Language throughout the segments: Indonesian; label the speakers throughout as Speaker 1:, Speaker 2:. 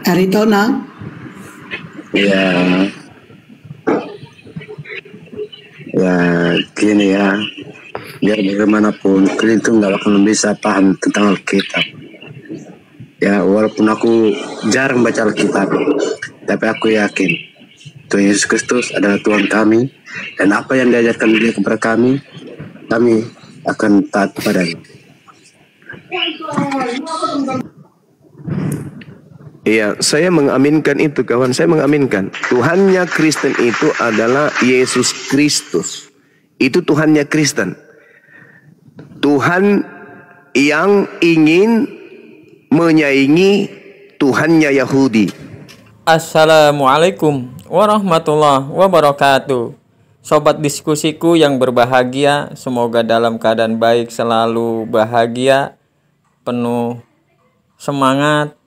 Speaker 1: Aritona.
Speaker 2: Ya, gini ya, biar bagaimanapun kita itu nggak akan bisa paham tentang Alkitab. Ya, walaupun aku jarang baca Alkitab, tapi aku yakin Tuhan Yesus Kristus adalah Tuhan kami, dan apa yang diajarkan Dia kepada kami akan taat kepadanya.
Speaker 3: Iya, saya mengaminkan itu kawan, saya mengaminkan. Tuhannya Kristen itu adalah Yesus Kristus. Itu Tuhannya Kristen. Tuhan yang ingin menyaingi Tuhannya Yahudi.
Speaker 4: Assalamualaikum warahmatullahi wabarakatuh. Sobat diskusiku yang berbahagia, semoga dalam keadaan baik, selalu bahagia, penuh semangat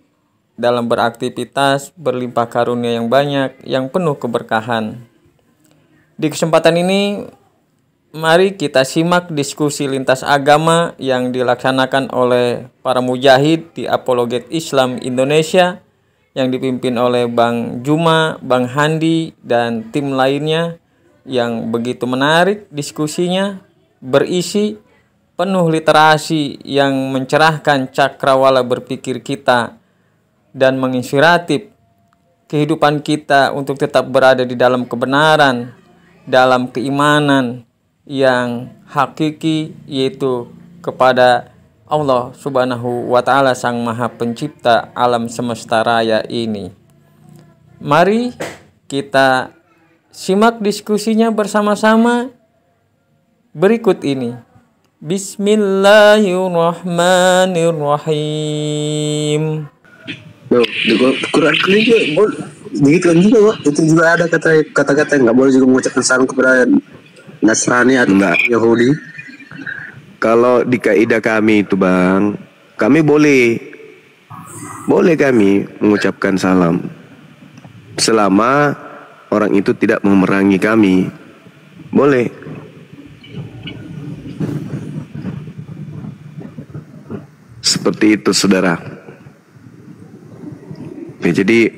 Speaker 4: dalam beraktivitas, berlimpah karunia yang banyak, yang penuh keberkahan. Di kesempatan ini, mari kita simak diskusi lintas agama yang dilaksanakan oleh para mujahid di Apologet Islam Indonesia yang dipimpin oleh Bang Juma, Bang Handi, dan tim lainnya yang begitu menarik diskusinya, berisi penuh literasi yang mencerahkan cakrawala berpikir kita dan menginspiratif kehidupan kita untuk tetap berada di dalam kebenaran, dalam keimanan yang hakiki, yaitu kepada Allah Subhanahu wa Ta'ala, Sang Maha Pencipta alam semesta raya ini. Mari kita simak diskusinya bersama-sama berikut ini. Bismillahirrahmanirrahim.
Speaker 2: Di Quran juga begitu kan juga, Pak. Itu juga ada kata-kata yang nggak boleh juga mengucapkan salam kepada Nasrani atau Yahudi.
Speaker 3: Kalau di kaidah kami itu Bang, kami boleh kami mengucapkan salam selama orang itu tidak memerangi kami, boleh. Seperti itu saudara. Ya, jadi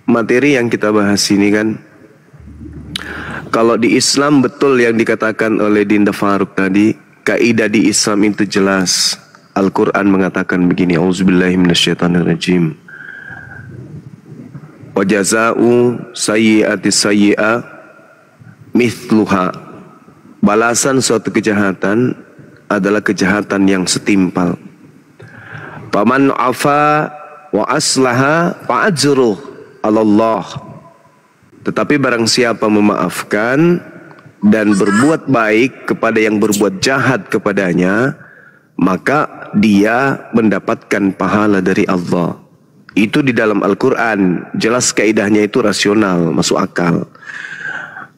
Speaker 3: materi yang kita bahas ini kan, kalau di Islam betul yang dikatakan oleh Dinda Faruk tadi, kaidah di Islam itu jelas. Al-Quran mengatakan begini, Auzubillahi minasyaitonirrajim. Wa jaza'u sayyi'ati sayyi'ah mithluha. Balasan suatu kejahatan adalah kejahatan yang setimpal. Faman afa wa aslaha fa ajruh 'ala Allah. Tetapi barang siapa memaafkan dan berbuat baik kepada yang berbuat jahat kepadanya, maka dia mendapatkan pahala dari Allah. Itu di dalam Al-Quran. Jelas kaidahnya itu rasional, masuk akal.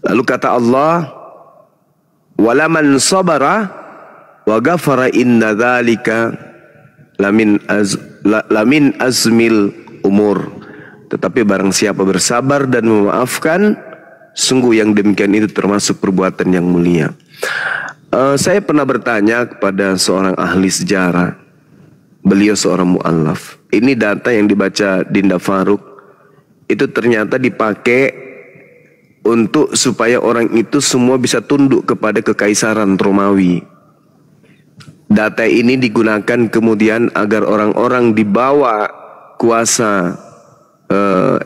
Speaker 3: Lalu kata Allah, walaman sabara wa ghafara inna dzalika lamin azmil umur. Tetapi barang siapa bersabar dan memaafkan, sungguh yang demikian itu termasuk perbuatan yang mulia. Saya pernah bertanya kepada seorang ahli sejarah, beliau seorang mu'allaf. Ini data yang dibaca Dinda Faruk, itu ternyata dipakai untuk supaya orang itu semua bisa tunduk kepada kekaisaran Romawi. Data ini digunakan kemudian agar orang-orang di bawah kuasa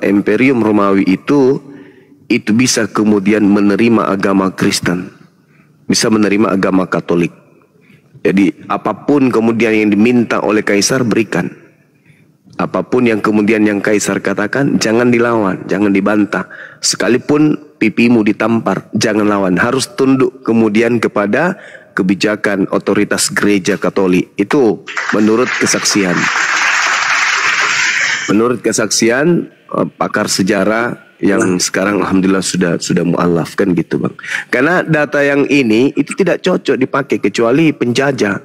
Speaker 3: Imperium Romawi itu bisa kemudian menerima agama Kristen, bisa menerima agama Katolik. Jadi apapun kemudian yang diminta oleh kaisar berikan. Apapun yang kemudian yang kaisar katakan, jangan dilawan, jangan dibantah. Sekalipun pipimu ditampar, jangan lawan. Harus tunduk kemudian kepada kebijakan otoritas gereja Katolik. Itu menurut kesaksian. Menurut kesaksian pakar sejarah yang sekarang alhamdulillah sudah mu'alaf kan gitu Bang. Karena data yang ini itu tidak cocok dipakai kecuali penjajah.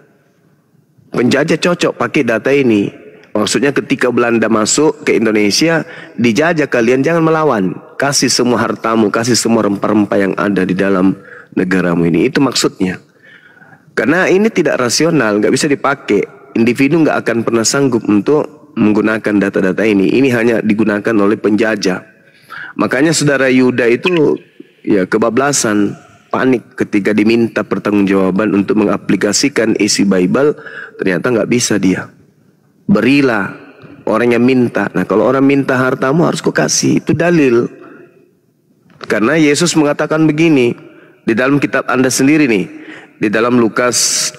Speaker 3: Penjajah cocok pakai data ini. Maksudnya ketika Belanda masuk ke Indonesia, dijajah kalian, jangan melawan. Kasih semua hartamu, kasih semua rempah-rempah yang ada di dalam negaramu ini. Itu maksudnya. Karena ini tidak rasional, nggak bisa dipakai. Individu nggak akan pernah sanggup untuk menggunakan data-data ini hanya digunakan oleh penjajah. Makanya saudara Yuda itu ya kebablasan, panik ketika diminta pertanggungjawaban untuk mengaplikasikan isi Bible, ternyata nggak bisa dia. Berilah orang yang minta. Nah, kalau orang minta hartamu harus kau kasih, itu dalil. Karena Yesus mengatakan begini di dalam kitab Anda sendiri nih, di dalam Lukas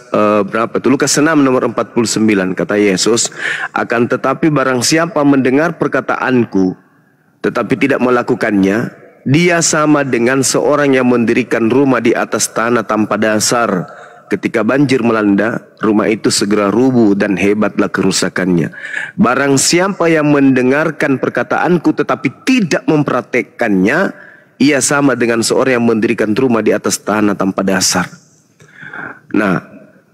Speaker 3: Lukas 6 nomor 49 kata Yesus, akan tetapi barang siapa mendengar perkataanku tetapi tidak melakukannya, dia sama dengan seorang yang mendirikan rumah di atas tanah tanpa dasar. Ketika banjir melanda, rumah itu segera rubuh dan hebatlah kerusakannya. Barang siapa yang mendengarkan perkataanku tetapi tidak mempraktekkannya, ia sama dengan seorang yang mendirikan rumah di atas tanah tanpa dasar. Nah,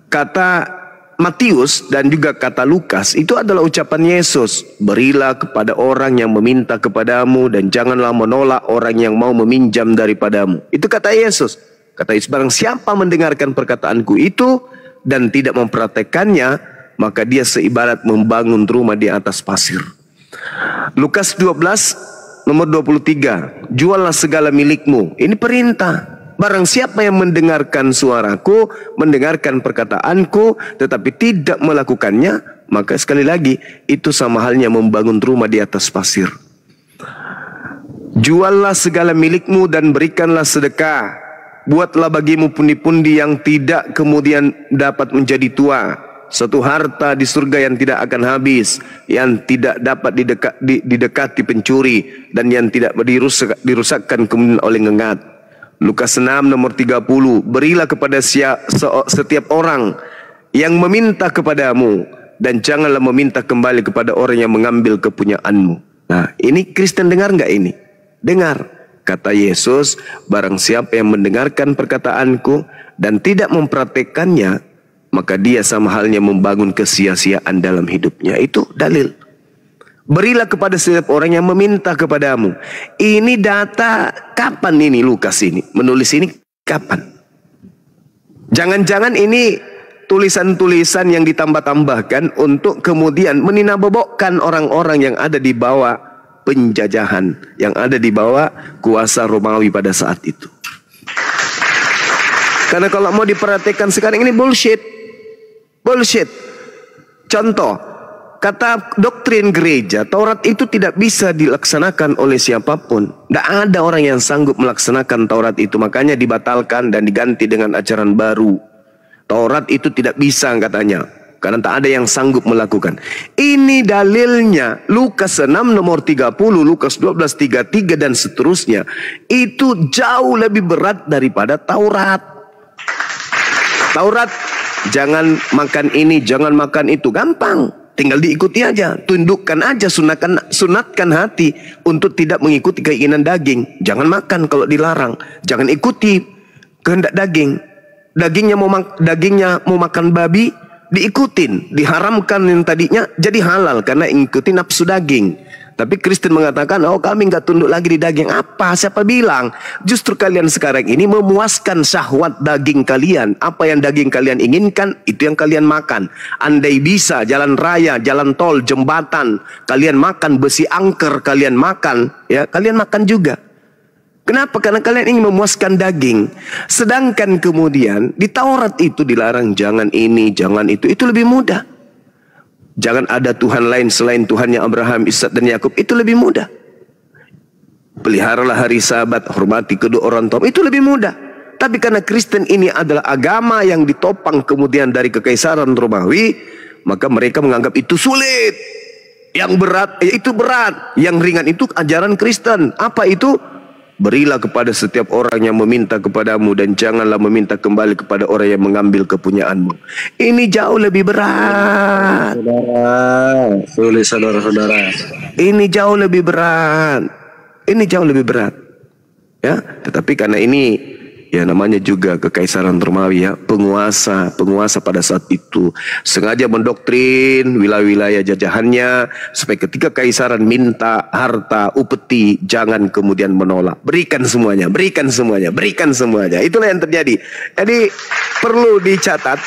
Speaker 3: kata Matius dan juga kata Lukas itu adalah ucapan Yesus. Berilah kepada orang yang meminta kepadamu dan janganlah menolak orang yang mau meminjam daripadamu. Itu kata Yesus. Kata Yesus, barang siapa mendengarkan perkataanku itu dan tidak mempraktekannya, maka dia seibarat membangun rumah di atas pasir. Lukas 12 nomor 23, juallah segala milikmu. Ini perintah. Barang siapa yang mendengarkan suaraku, mendengarkan perkataanku, tetapi tidak melakukannya, maka sekali lagi, itu sama halnya membangun rumah di atas pasir. Juallah segala milikmu dan berikanlah sedekah. Buatlah bagimu pundi-pundi yang tidak kemudian dapat menjadi tua. Suatu harta di surga yang tidak akan habis, yang tidak dapat didekati pencuri, dan yang tidak dirusakkan kemudian oleh ngengat. Lukas 6 nomor 30, berilah kepada setiap orang yang meminta kepadamu, dan janganlah meminta kembali kepada orang yang mengambil kepunyaanmu. Nah, ini Kristen dengar nggak ini? Dengar. Kata Yesus, barang siapa yang mendengarkan perkataanku dan tidak mempraktekannya, maka dia sama halnya membangun kesia-siaan dalam hidupnya. Itu dalil. Berilah kepada setiap orang yang meminta kepadamu. Ini data kapan ini Lukas ini? Menulis ini kapan? Jangan-jangan ini tulisan-tulisan yang ditambah-tambahkan untuk kemudian meninabobokkan orang-orang yang ada di bawah penjajahan, yang ada di bawah kuasa Romawi pada saat itu. Karena kalau mau diperhatikan sekarang ini bullshit. Bullshit. Contoh, kata doktrin gereja, Taurat itu tidak bisa dilaksanakan oleh siapapun. Tidak ada orang yang sanggup melaksanakan Taurat itu. Makanya dibatalkan dan diganti dengan ajaran baru. Taurat itu tidak bisa katanya, karena tak ada yang sanggup melakukan. Ini dalilnya Lukas 6 nomor 30, Lukas 12 33 dan seterusnya. Itu jauh lebih berat daripada Taurat. Taurat, jangan makan ini, jangan makan itu, gampang. Tinggal diikuti aja, tundukkan aja, sunatkan hati untuk tidak mengikuti keinginan daging. Jangan makan kalau dilarang. Jangan ikuti kehendak daging. Dagingnya mau makan babi, diikutin. Diharamkan yang tadinya jadi halal karena ikuti nafsu daging. Tapi Kristen mengatakan, oh kami nggak tunduk lagi di daging. Apa? Siapa bilang? Justru kalian sekarang ini memuaskan syahwat daging kalian. Apa yang daging kalian inginkan, itu yang kalian makan. Andai bisa, jalan raya, jalan tol, jembatan, kalian makan, besi angker kalian makan, ya kalian makan juga. Kenapa? Karena kalian ingin memuaskan daging. Sedangkan kemudian di Taurat itu dilarang jangan ini, jangan itu. Itu lebih mudah. Jangan ada Tuhan lain selain Tuhannya Abraham, Ishak dan Yakub. Itu lebih mudah. Peliharalah hari Sabat, hormati kedua orang tua. Itu lebih mudah. Tapi karena Kristen ini adalah agama yang ditopang kemudian dari kekaisaran Romawi, maka mereka menganggap itu sulit. Yang berat, itu berat. Yang ringan itu ajaran Kristen. Apa itu? Berilah kepada setiap orang yang meminta kepadamu dan janganlah meminta kembali kepada orang yang mengambil kepunyaanmu. Ini jauh lebih berat.
Speaker 2: Saudara-saudara.
Speaker 3: Ini jauh lebih berat. Ini jauh lebih berat. Ya, tetapi karena ini ya namanya juga kekaisaran Romawi ya, penguasa pada saat itu sengaja mendoktrin wilayah-wilayah jajahannya supaya ketika kaisaran minta harta upeti jangan kemudian menolak, berikan semuanya, berikan semuanya, berikan semuanya. Itulah yang terjadi. Jadi perlu dicatat,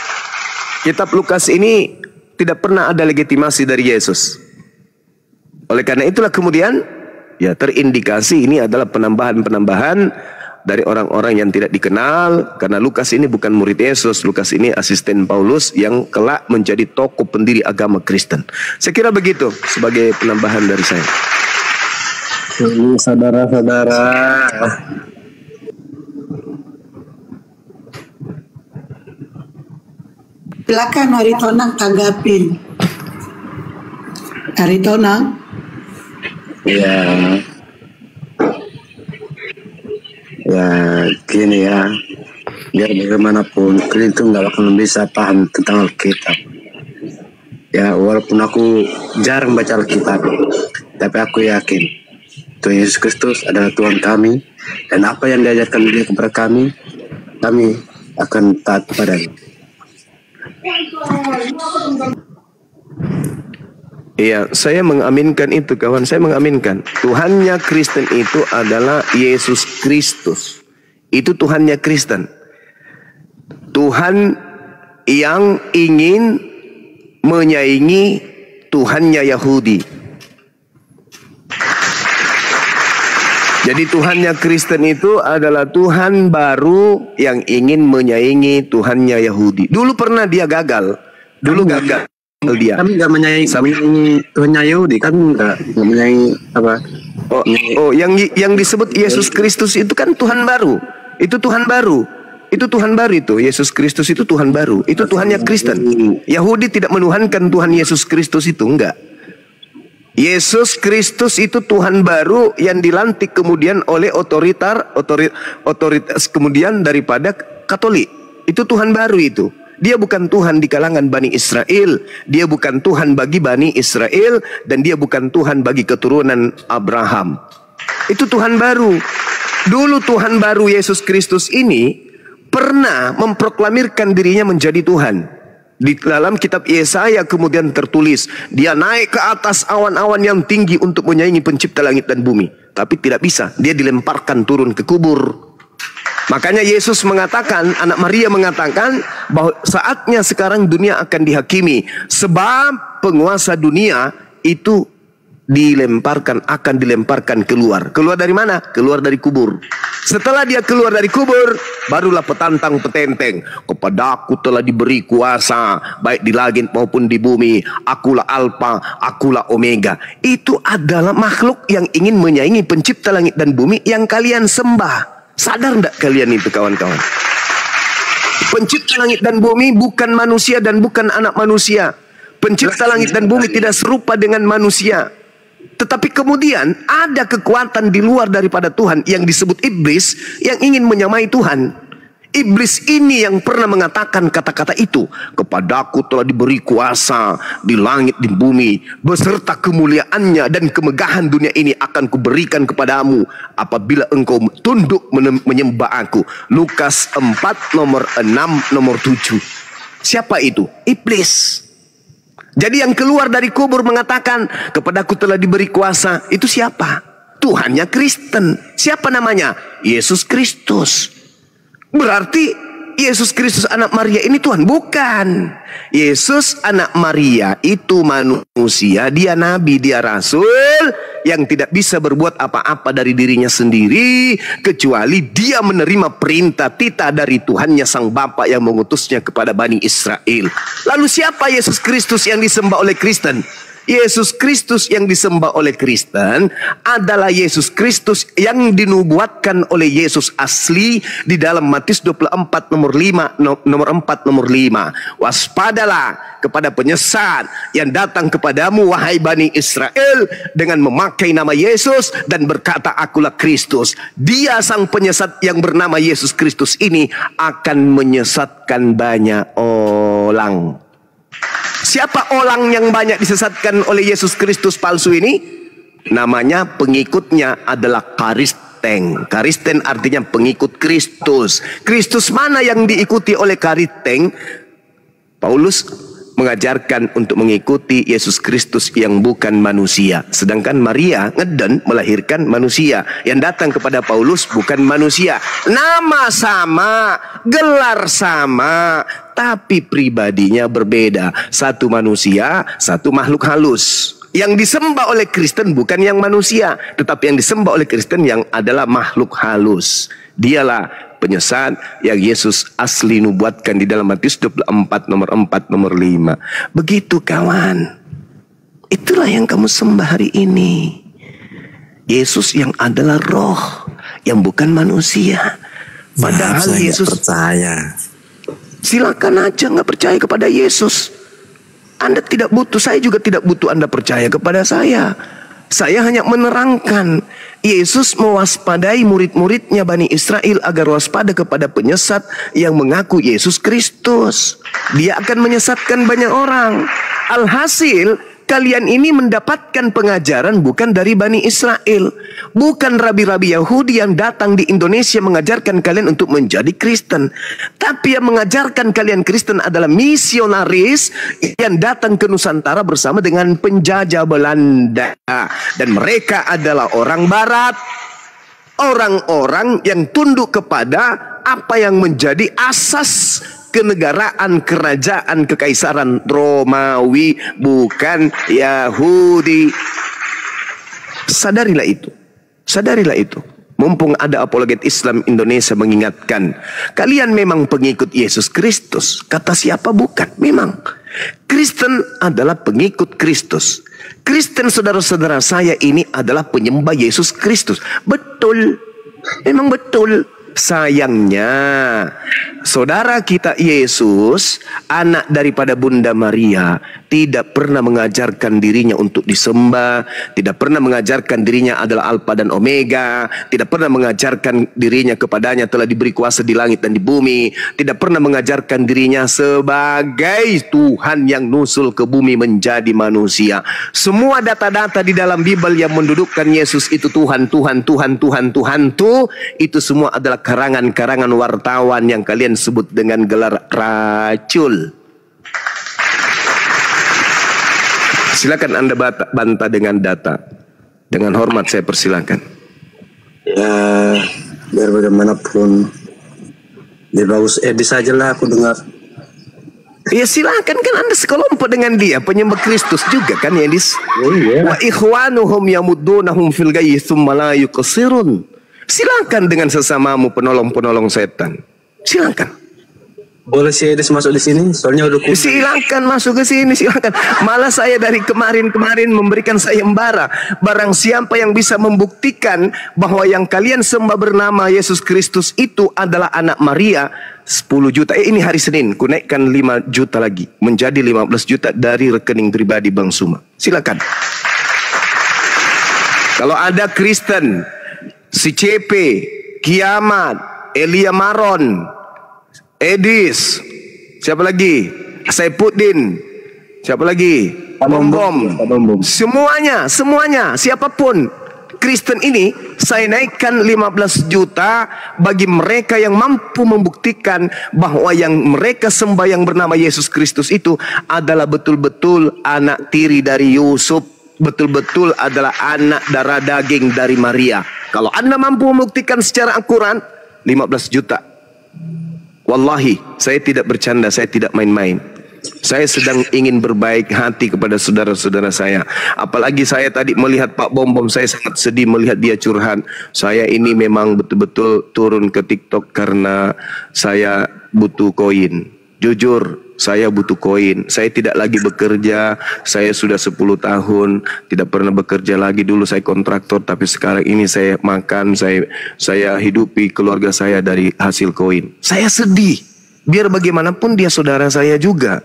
Speaker 3: kitab Lukas ini tidak pernah ada legitimasi dari Yesus. Oleh karena itulah kemudian ya terindikasi ini adalah penambahan-penambahan dari orang-orang yang tidak dikenal, karena Lukas ini bukan murid Yesus. Lukas ini asisten Paulus yang kelak menjadi tokoh pendiri agama Kristen. Saya kira begitu sebagai penambahan dari saya.
Speaker 2: Ini saudara-saudara,
Speaker 1: silakan Haritonang tanggapin. Haritonang.
Speaker 2: ya, ya gini ya, biar bagaimanapun kalian itu nggak akan bisa paham tentang Alkitab. Ya, walaupun aku jarang baca Alkitab, tapi aku yakin Tuhan Yesus Kristus adalah Tuhan kami, dan apa yang diajarkan Dia kepada kami akan taat padanya.
Speaker 3: Iya, saya mengaminkan itu kawan, saya mengaminkan. Tuhannya Kristen itu adalah Yesus Kristus. Itu Tuhannya Kristen. Tuhan yang ingin menyaingi Tuhannya Yahudi. Jadi Tuhannya Kristen itu adalah Tuhan baru yang ingin menyaingi Tuhannya Yahudi. Dulu pernah dia gagal. Dulu gagal dia.
Speaker 2: Kami nggak menyaingi Tuhannya Yahudi, kami nggak menyaingi apa?
Speaker 3: Yang disebut Yesus Kristus itu kan Tuhan baru. Itu Tuhan baru. Itu Tuhan baru itu. Yesus Kristus itu Tuhan baru. Itu Tuhannya Kristen. Yahudi tidak menuhankan Tuhan Yesus Kristus itu, enggak. Yesus Kristus itu Tuhan baru yang dilantik kemudian oleh otoritas kemudian daripada Katolik. Itu Tuhan baru itu. Dia bukan Tuhan di kalangan Bani Israel. Dia bukan Tuhan bagi Bani Israel. Dan dia bukan Tuhan bagi keturunan Abraham. Itu Tuhan baru. Dulu Tuhan baru Yesus Kristus ini pernah memproklamirkan dirinya menjadi Tuhan. Di dalam kitab Yesaya kemudian tertulis, dia naik ke atas awan-awan yang tinggi untuk menyaingi pencipta langit dan bumi. Tapi tidak bisa, dia dilemparkan turun ke kubur. Makanya Yesus mengatakan, anak Maria mengatakan bahwa saatnya sekarang dunia akan dihakimi. Sebab penguasa dunia itu akan dilemparkan keluar. Keluar dari mana? Keluar dari kubur. Setelah dia keluar dari kubur, barulah petantang petenteng. Kepadaku telah diberi kuasa, baik di langit maupun di bumi. Akulah Alfa, akulah Omega. Itu adalah makhluk yang ingin menyaingi pencipta langit dan bumi yang kalian sembah. Sadar enggak kalian itu kawan-kawan? Pencipta langit dan bumi bukan manusia dan bukan anak manusia. Pencipta langit dan bumi tidak serupa dengan manusia. Tetapi kemudian ada kekuatan di luar daripada Tuhan yang disebut iblis yang ingin menyamai Tuhan. Iblis ini yang pernah mengatakan kata-kata itu. Kepadaku telah diberi kuasa di langit di bumi, beserta kemuliaannya dan kemegahan dunia ini akan kuberikan kepadamu apabila engkau tunduk menyembah aku. Lukas 4 nomor 6 nomor 7. Siapa itu? Iblis. Jadi yang keluar dari kubur mengatakan kepadaku telah diberi kuasa. Itu siapa? Tuhannya Kristen. Siapa namanya? Yesus Kristus. Berarti Yesus Kristus anak Maria ini Tuhan? Bukan. Yesus anak Maria itu manusia. Dia nabi, dia rasul yang tidak bisa berbuat apa-apa dari dirinya sendiri kecuali dia menerima perintah titah dari Tuhannya Sang Bapa yang mengutusnya kepada Bani Israel. Lalu siapa Yesus Kristus yang disembah oleh Kristen? Yesus Kristus yang disembah oleh Kristen adalah Yesus Kristus yang dinubuatkan oleh Yesus asli di dalam Matius 24 nomor 5 nomor 4 nomor 5. Waspadalah kepada penyesat yang datang kepadamu wahai Bani Israel dengan memakai nama Yesus dan berkata akulah Kristus. Dia sang penyesat yang bernama Yesus Kristus ini akan menyesatkan banyak orang. Siapa orang yang banyak disesatkan oleh Yesus Kristus palsu ini? Namanya pengikutnya adalah Karisten. Karisten artinya pengikut Kristus. Kristus mana yang diikuti oleh Karisten? Paulus mengajarkan untuk mengikuti Yesus Kristus yang bukan manusia. Sedangkan Maria ngeden melahirkan manusia. Yang datang kepada Paulus bukan manusia. Nama sama, gelar sama, tapi pribadinya berbeda. Satu manusia, satu makhluk halus. Yang disembah oleh Kristen bukan yang manusia, tetapi yang disembah oleh Kristen yang adalah makhluk halus. Dialah penyesat yang Yesus asli nubuatkan di dalam Matius 24 nomor 4 nomor 5. Begitu kawan. Itulah yang kamu sembah hari ini. Yesus yang adalah roh, yang bukan manusia. Padahal Yesus
Speaker 2: percaya.
Speaker 3: Silakan aja nggak percaya kepada Yesus. Anda tidak butuh, saya juga tidak butuh Anda percaya kepada saya. Saya hanya menerangkan. Yesus mewaspadai murid-muridnya Bani Israel agar waspada kepada penyesat yang mengaku Yesus Kristus. Dia akan menyesatkan banyak orang. Alhasil, kalian ini mendapatkan pengajaran bukan dari Bani Israel. Bukan rabi-rabi Yahudi yang datang di Indonesia mengajarkan kalian untuk menjadi Kristen. Tapi yang mengajarkan kalian Kristen adalah misionaris yang datang ke Nusantara bersama dengan penjajah Belanda. Dan mereka adalah orang Barat. Orang-orang yang tunduk kepada apa yang menjadi asas kenegaraan kerajaan kekaisaran Romawi, bukan Yahudi. Sadarilah itu. Sadarilah itu. Mumpung ada apologet Islam Indonesia mengingatkan, kalian memang pengikut Yesus Kristus. Kata siapa? Bukan. Memang Kristen adalah pengikut Kristus. Kristen saudara-saudara saya ini adalah penyembah Yesus Kristus. Betul. Memang betul. Sayangnya saudara kita Yesus, anak daripada Bunda Maria, tidak pernah mengajarkan dirinya untuk disembah, tidak pernah mengajarkan dirinya adalah Alfa dan Omega, tidak pernah mengajarkan dirinya kepadanya telah diberi kuasa di langit dan di bumi, tidak pernah mengajarkan dirinya sebagai Tuhan yang nusul ke bumi menjadi manusia. Semua data-data di dalam Bible yang mendudukkan Yesus itu Tuhan, Tuhan, Tuhan, Tuhan, Tuhan itu semua adalah karangan-karangan wartawan yang kalian sebut dengan gelar racul. Silakan Anda bantah dengan data. Dengan hormat saya persilakan.
Speaker 2: Ya, biar bagaimanapun dia bagus Edis saja lah aku dengar.
Speaker 3: Ya silakan, kan Anda sekelompok dengan dia, penyembah Kristus juga kan ya Edis?
Speaker 2: Oh iya.
Speaker 3: Wa ikhwanuhum yamuddunahum fil ghayyi tsumma la yuqsirun. Silakan dengan sesamamu penolong-penolong setan. Silakan.
Speaker 2: Boleh si Edis masuk di sini, soalnya udah kumpul.
Speaker 3: Silakan masuk ke sini, silakan. Malah saya dari kemarin memberikan sayembara. Barang siapa yang bisa membuktikan bahwa yang kalian sembah bernama Yesus Kristus itu adalah anak Maria, 10 juta. Ini hari Senin, ku naikkan 5 juta lagi. Menjadi 15 juta dari rekening pribadi Bang Suma. Silakan. Kalau ada Kristen, si CP, Kiamat, Elia Maron, Edis, siapa lagi? Saipuddin, siapa lagi? Bom. Semuanya, siapapun Kristen ini, saya naikkan 15 juta bagi mereka yang mampu membuktikan bahwa yang mereka sembah yang bernama Yesus Kristus itu adalah betul-betul anak tiri dari Yusuf, betul-betul adalah anak darah daging dari Maria. Kalau Anda mampu membuktikan secara akurat, 15 juta. Wallahi, saya tidak bercanda, saya tidak main-main. Saya sedang ingin berbaik hati kepada saudara-saudara saya. Apalagi saya tadi melihat Pak Bom, saya sangat sedih melihat dia curhat. Saya ini memang betul-betul turun ke TikTok karena saya butuh koin. Jujur, saya butuh koin. Saya tidak lagi bekerja. Saya sudah 10 tahun tidak pernah bekerja lagi. Dulu saya kontraktor, tapi sekarang ini saya makan, saya hidupi keluarga saya dari hasil koin. Saya sedih. Biar bagaimanapun dia saudara saya juga.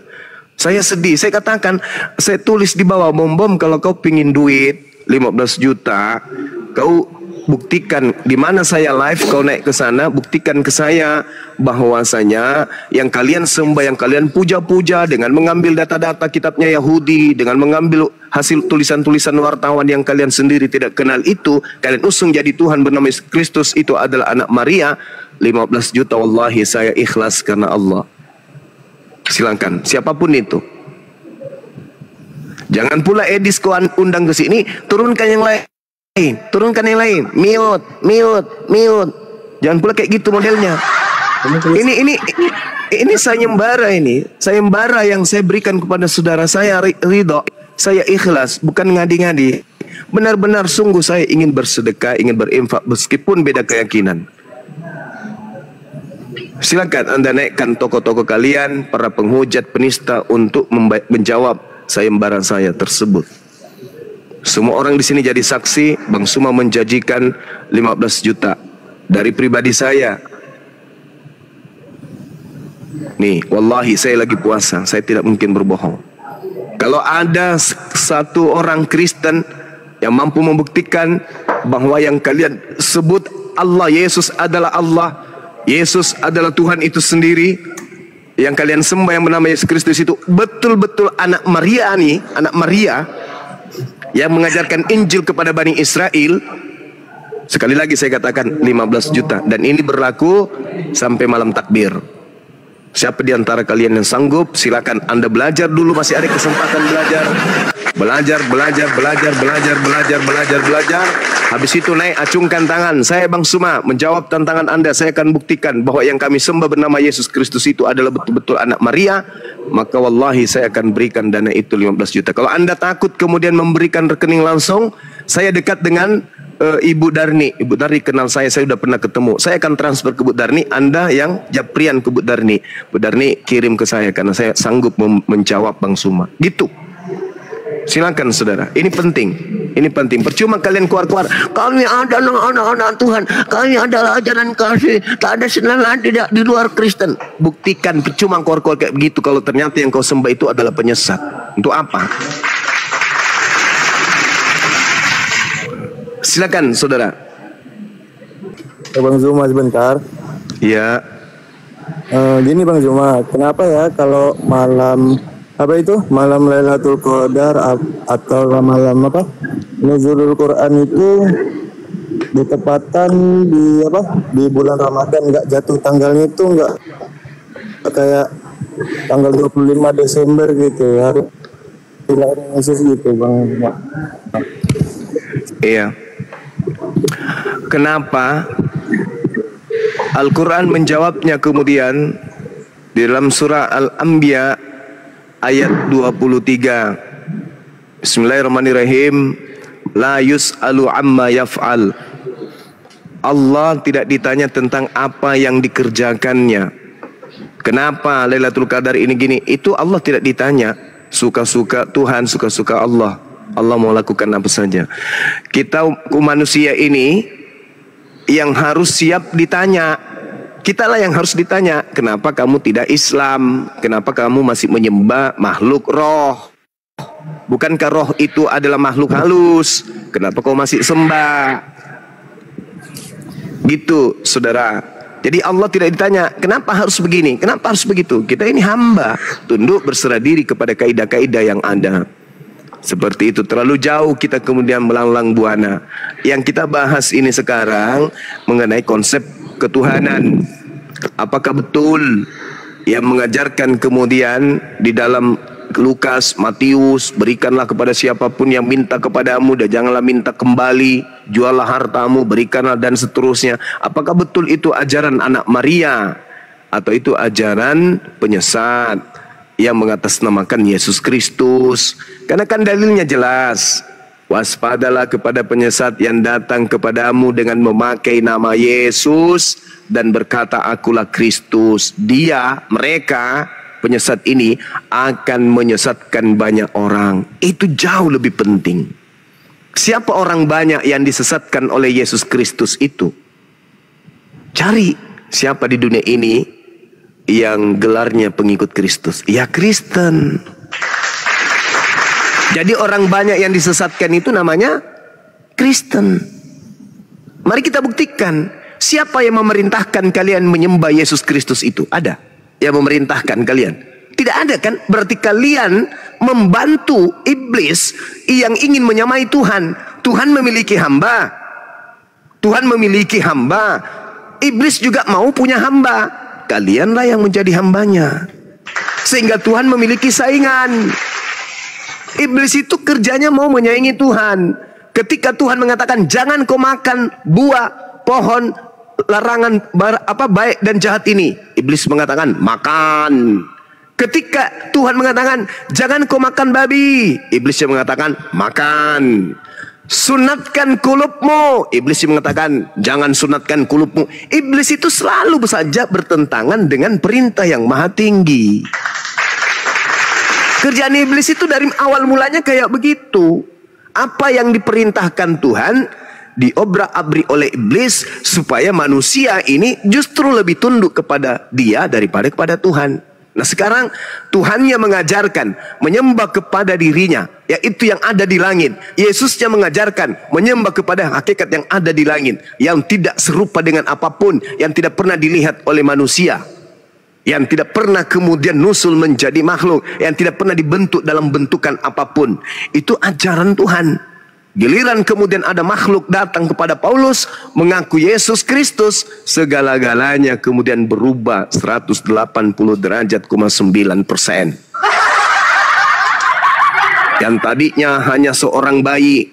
Speaker 3: Saya sedih. Saya katakan, saya tulis di bawah, Bom, kalau kau pingin duit 15 juta, kau buktikan di mana saya live, kau naik ke sana, buktikan ke saya bahwasanya yang kalian sembah, yang kalian puja-puja dengan mengambil data-data kitabnya Yahudi, dengan mengambil hasil tulisan-tulisan wartawan yang kalian sendiri tidak kenal itu, kalian usung jadi Tuhan bernama Yesus Kristus itu adalah anak Maria. 15 juta wallahi saya ikhlas karena Allah. Silakan siapapun itu. Jangan pula Edis kau undang ke sini, turunkan yang lain. Turunkan yang lain. Mute. Jangan pula kayak gitu modelnya. Ini sayembara ini. Sayembara yang saya berikan kepada saudara saya Ridho. Saya ikhlas, bukan ngadi-ngadi. Benar-benar sungguh saya ingin bersedekah, ingin berinfak meskipun beda keyakinan. Silakan Anda naikkan tokoh-tokoh kalian, para penghujat, penista untuk menjawab sayembara saya tersebut. Semua orang di sini jadi saksi. Bang Suma menjanjikan 15 juta dari pribadi saya. Nih, wallahi saya lagi puasa, saya tidak mungkin berbohong. Kalau ada satu orang Kristen yang mampu membuktikan bahwa yang kalian sebut Allah, Yesus adalah Allah, Yesus adalah Tuhan itu sendiri, yang kalian sembah yang bernama Yesus Kristus itu betul-betul anak Maria nih, anak Maria yang mengajarkan Injil kepada Bani Israel, sekali lagi saya katakan 15 juta. Dan ini berlaku sampai malam takbir. Siapa di antara kalian yang sanggup, silakan Anda belajar dulu, masih ada kesempatan belajar. Belajar. Habis itu naik, acungkan tangan. Saya Bang Suma menjawab tantangan Anda. Saya akan buktikan bahwa yang kami sembah bernama Yesus Kristus itu adalah betul-betul anak Maria. Maka wallahi saya akan berikan dana itu 15 juta. Kalau Anda takut kemudian memberikan rekening langsung, saya dekat dengan Ibu Darni. Ibu Darni kenal saya sudah pernah ketemu. Saya akan transfer ke Bu Darni, Anda yang japrian ke Bu Darni. Bu Darni kirim ke saya karena saya sanggup menjawab Bang Suma. Gitu. Silakan saudara. Ini penting. Ini penting. Percuma kalian keluar-keluar, kami adalah anak-anak Tuhan, kami adalah ajaran kasih, tak ada senangan tidak di luar Kristen. Buktikan. Percuma keluar-keluar kayak begitu kalau ternyata yang kau sembah itu adalah penyesat. Untuk apa? Silakan saudara.
Speaker 5: Bang Zuma sebentar.
Speaker 3: Ya.
Speaker 5: Gini Bang Zuma, kenapa ya kalau malam malam Lailatul Qadar atau malam Nuzulul Quran itu ditepatan di bulan Ramadan, nggak jatuh tanggalnya itu nggak kayak tanggal 25 Desember gitu ya, hari lahirnya Yesus gitu Bang Zuma.
Speaker 3: Iya. Kenapa? Al-Quran menjawabnya kemudian di dalam surah Al-Anbiya ayat 23. Bismillahirrahmanirrahim. La yus'alu amma yaf'al. Allah tidak ditanya tentang apa yang dikerjakannya. Kenapa Lailatul Qadar ini gini? Itu Allah tidak ditanya. Suka-suka Tuhan, suka-suka Allah. Allah mau lakukan apa saja. Kita manusia ini yang harus siap ditanya. Kitalah yang harus ditanya. Kenapa kamu tidak Islam? Kenapa kamu masih menyembah makhluk roh? Bukankah roh itu adalah makhluk halus? Kenapa kau masih sembah? Gitu saudara. Jadi Allah tidak ditanya kenapa harus begini, kenapa harus begitu. Kita ini hamba, tunduk berserah diri kepada kaidah-kaidah yang ada. Seperti itu. Terlalu jauh kita kemudian melanglang buana. Yang kita bahas ini sekarang mengenai konsep ketuhanan. Apakah betul yang mengajarkan kemudian di dalam Lukas, Matius, berikanlah kepada siapapun yang minta kepadamu dan janganlah minta kembali, juallah hartamu, berikanlah, dan seterusnya. Apakah betul itu ajaran anak Maria atau itu ajaran penyesat yang mengatasnamakan Yesus Kristus? Karena kan dalilnya jelas. Waspadalah kepada penyesat yang datang kepadamu dengan memakai nama Yesus dan berkata akulah Kristus. Mereka penyesat ini akan menyesatkan banyak orang. Itu jauh lebih penting. Siapa orang banyak yang disesatkan oleh Yesus Kristus itu? Cari siapa di dunia ini yang gelarnya pengikut Kristus. Ya Kristen. Jadi orang banyak yang disesatkan itu namanya Kristen. Mari kita buktikan. Siapa yang memerintahkan kalian menyembah Yesus Kristus itu? Ada yang memerintahkan kalian? Tidak ada kan? Berarti kalian membantu iblis yang ingin menyamai Tuhan. Tuhan memiliki hamba. Tuhan memiliki hamba. Iblis juga mau punya hamba. Kalianlah yang menjadi hambanya. Sehingga Tuhan memiliki saingan. Iblis itu kerjanya mau menyaingi Tuhan. Ketika Tuhan mengatakan jangan kau makan buah pohon larangan baik dan jahat ini, iblis mengatakan makan. Ketika Tuhan mengatakan, jangan kau makan babi, iblis yang mengatakan, makan. Sunatkan kulupmu, iblis yang mengatakan, jangan sunatkan kulupmu. Iblis itu selalu saja bertentangan dengan perintah yang maha tinggi. Kerjaan iblis itu dari awal mulanya kayak begitu. Apa yang diperintahkan Tuhan diobrak-abrik oleh iblis supaya manusia ini justru lebih tunduk kepada dia daripada kepada Tuhan. Nah sekarang Tuhannya mengajarkan menyembah kepada dirinya, yaitu yang ada di langit. Yesusnya mengajarkan menyembah kepada hakikat yang ada di langit, yang tidak serupa dengan apapun, yang tidak pernah dilihat oleh manusia, yang tidak pernah kemudian nusul menjadi makhluk, yang tidak pernah dibentuk dalam bentukan apapun. Itu ajaran Tuhan. Giliran kemudian ada makhluk datang kepada Paulus mengaku Yesus Kristus, segala-galanya kemudian berubah 180 derajat, 9%. Yang tadinya hanya seorang bayi,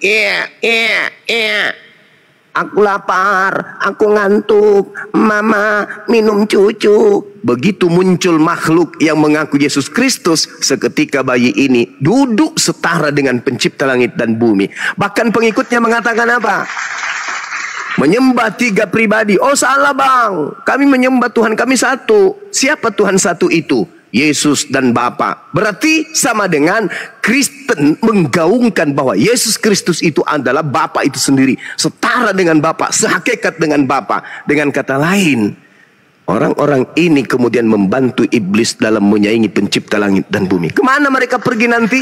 Speaker 3: aku lapar, aku ngantuk, mama minum cucu. Begitu muncul makhluk yang mengaku Yesus Kristus, seketika bayi ini duduk setara dengan pencipta langit dan bumi. Bahkan pengikutnya mengatakan apa? Menyembah 3 pribadi. Oh salah bang, kami menyembah Tuhan kami satu. Siapa Tuhan satu itu? Yesus dan Bapa. Berarti sama dengan Kristen menggaungkan bahwa Yesus Kristus itu adalah Bapa itu sendiri, setara dengan Bapa, sehakikat dengan Bapa. Dengan kata lain, orang-orang ini kemudian membantu iblis dalam menyaingi pencipta langit dan bumi. Kemana mereka pergi nanti?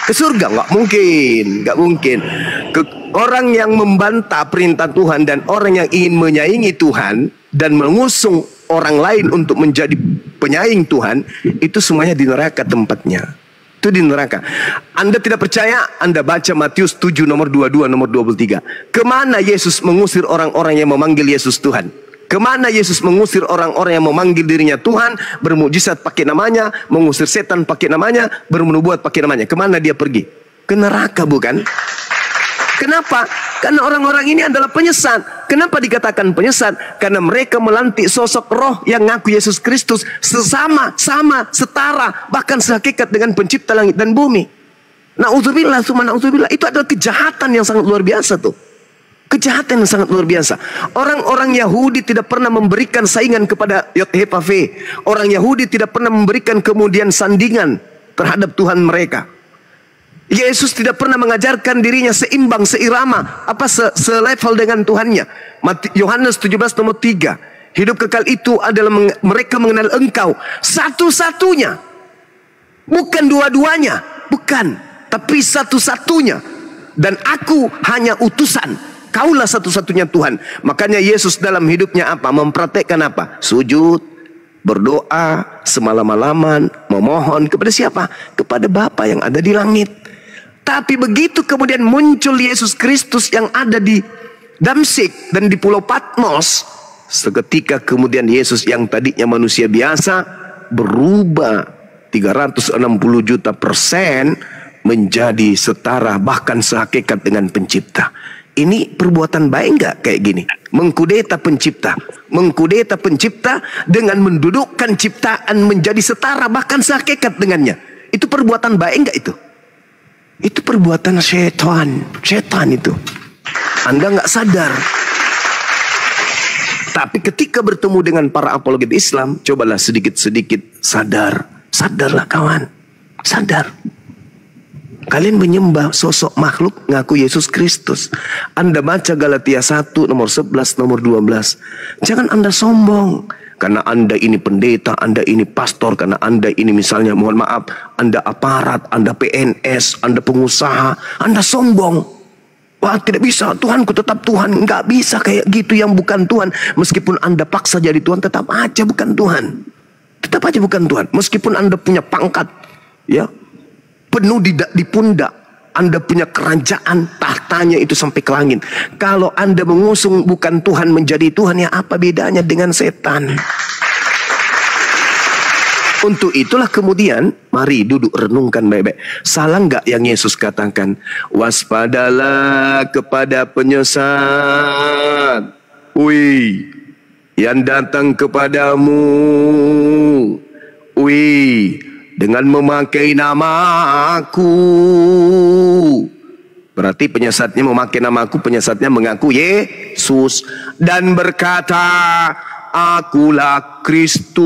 Speaker 3: Ke surga? Nggak mungkin, nggak mungkin. Orang yang membantah perintah Tuhan dan orang yang ingin menyaingi Tuhan dan mengusung orang lain untuk menjadi penyaing Tuhan, itu semuanya di neraka tempatnya. Itu di neraka. Anda tidak percaya? Anda baca Matius 7 nomor 22 nomor 23. Kemana Yesus mengusir orang-orang yang memanggil Yesus Tuhan? Kemana Yesus mengusir orang-orang yang memanggil dirinya Tuhan, bermujizat pakai namanya, mengusir setan pakai namanya, bernubuat pakai namanya? Kemana dia pergi? Ke neraka, bukan? Kenapa? Karena orang-orang ini adalah penyesat. Kenapa dikatakan penyesat? Karena mereka melantik sosok roh yang ngaku Yesus Kristus sama, setara, bahkan sehakikat dengan pencipta langit dan bumi. Na'udzubillah, summa na'udzubillah. Itu adalah kejahatan yang sangat luar biasa tuh. Kejahatan yang sangat luar biasa. Orang-orang Yahudi tidak pernah memberikan saingan kepada Yod-Heh-Vav. Orang Yahudi tidak pernah memberikan kemudian sandingan terhadap Tuhan mereka. Yesus tidak pernah mengajarkan dirinya seimbang, seirama, selevel dengan Tuhannya. Yohanes 17 nomor 3. Hidup kekal itu adalah mereka mengenal Engkau satu-satunya. Bukan dua-duanya, bukan, tapi satu-satunya. Dan aku hanya utusan. Kaulah satu-satunya Tuhan. Makanya Yesus dalam hidupnya apa? Mempraktekkan apa? Sujud, berdoa, semalam-malaman, memohon kepada siapa? Kepada Bapa yang ada di langit. Tapi begitu kemudian muncul Yesus Kristus yang ada di Damsyik dan di Pulau Patmos, seketika kemudian Yesus yang tadinya manusia biasa berubah 360 juta persen menjadi setara bahkan sehakikat dengan pencipta. Ini perbuatan baik nggak kayak gini? Mengkudeta pencipta, dengan mendudukkan ciptaan menjadi setara bahkan sehakikat dengannya. Itu perbuatan baik nggak itu? Itu perbuatan setan itu. Anda nggak sadar. Tapi ketika bertemu dengan para apologet Islam, cobalah sedikit-sedikit sadar. Sadarlah kawan, sadar. Kalian menyembah sosok makhluk ngaku Yesus Kristus. Anda baca Galatia 1 nomor 11 nomor 12. Jangan Anda sombong karena Anda ini pendeta, Anda ini pastor, karena Anda ini misalnya, mohon maaf, Anda aparat, Anda PNS, Anda pengusaha, Anda sombong. Wah, tidak bisa, Tuhanku tetap Tuhan. Nggak bisa kayak gitu yang bukan Tuhan. Meskipun Anda paksa jadi Tuhan, tetap aja bukan Tuhan. Tetap aja bukan Tuhan. Meskipun Anda punya pangkat, ya, penuh di pundak, Anda punya kerajaan, tahtanya itu sampai ke langit. Kalau Anda mengusung bukan Tuhan menjadi Tuhan, ya apa bedanya dengan setan? Untuk itulah kemudian, mari duduk renungkan baik-baik. Salah nggak yang Yesus katakan? Waspadalah kepada penyesat. Yang datang kepadamu. dengan memakai namaku. Berarti penyesatnya memakai namaku, penyesatnya mengaku Yesus dan berkata, akulah Kristus.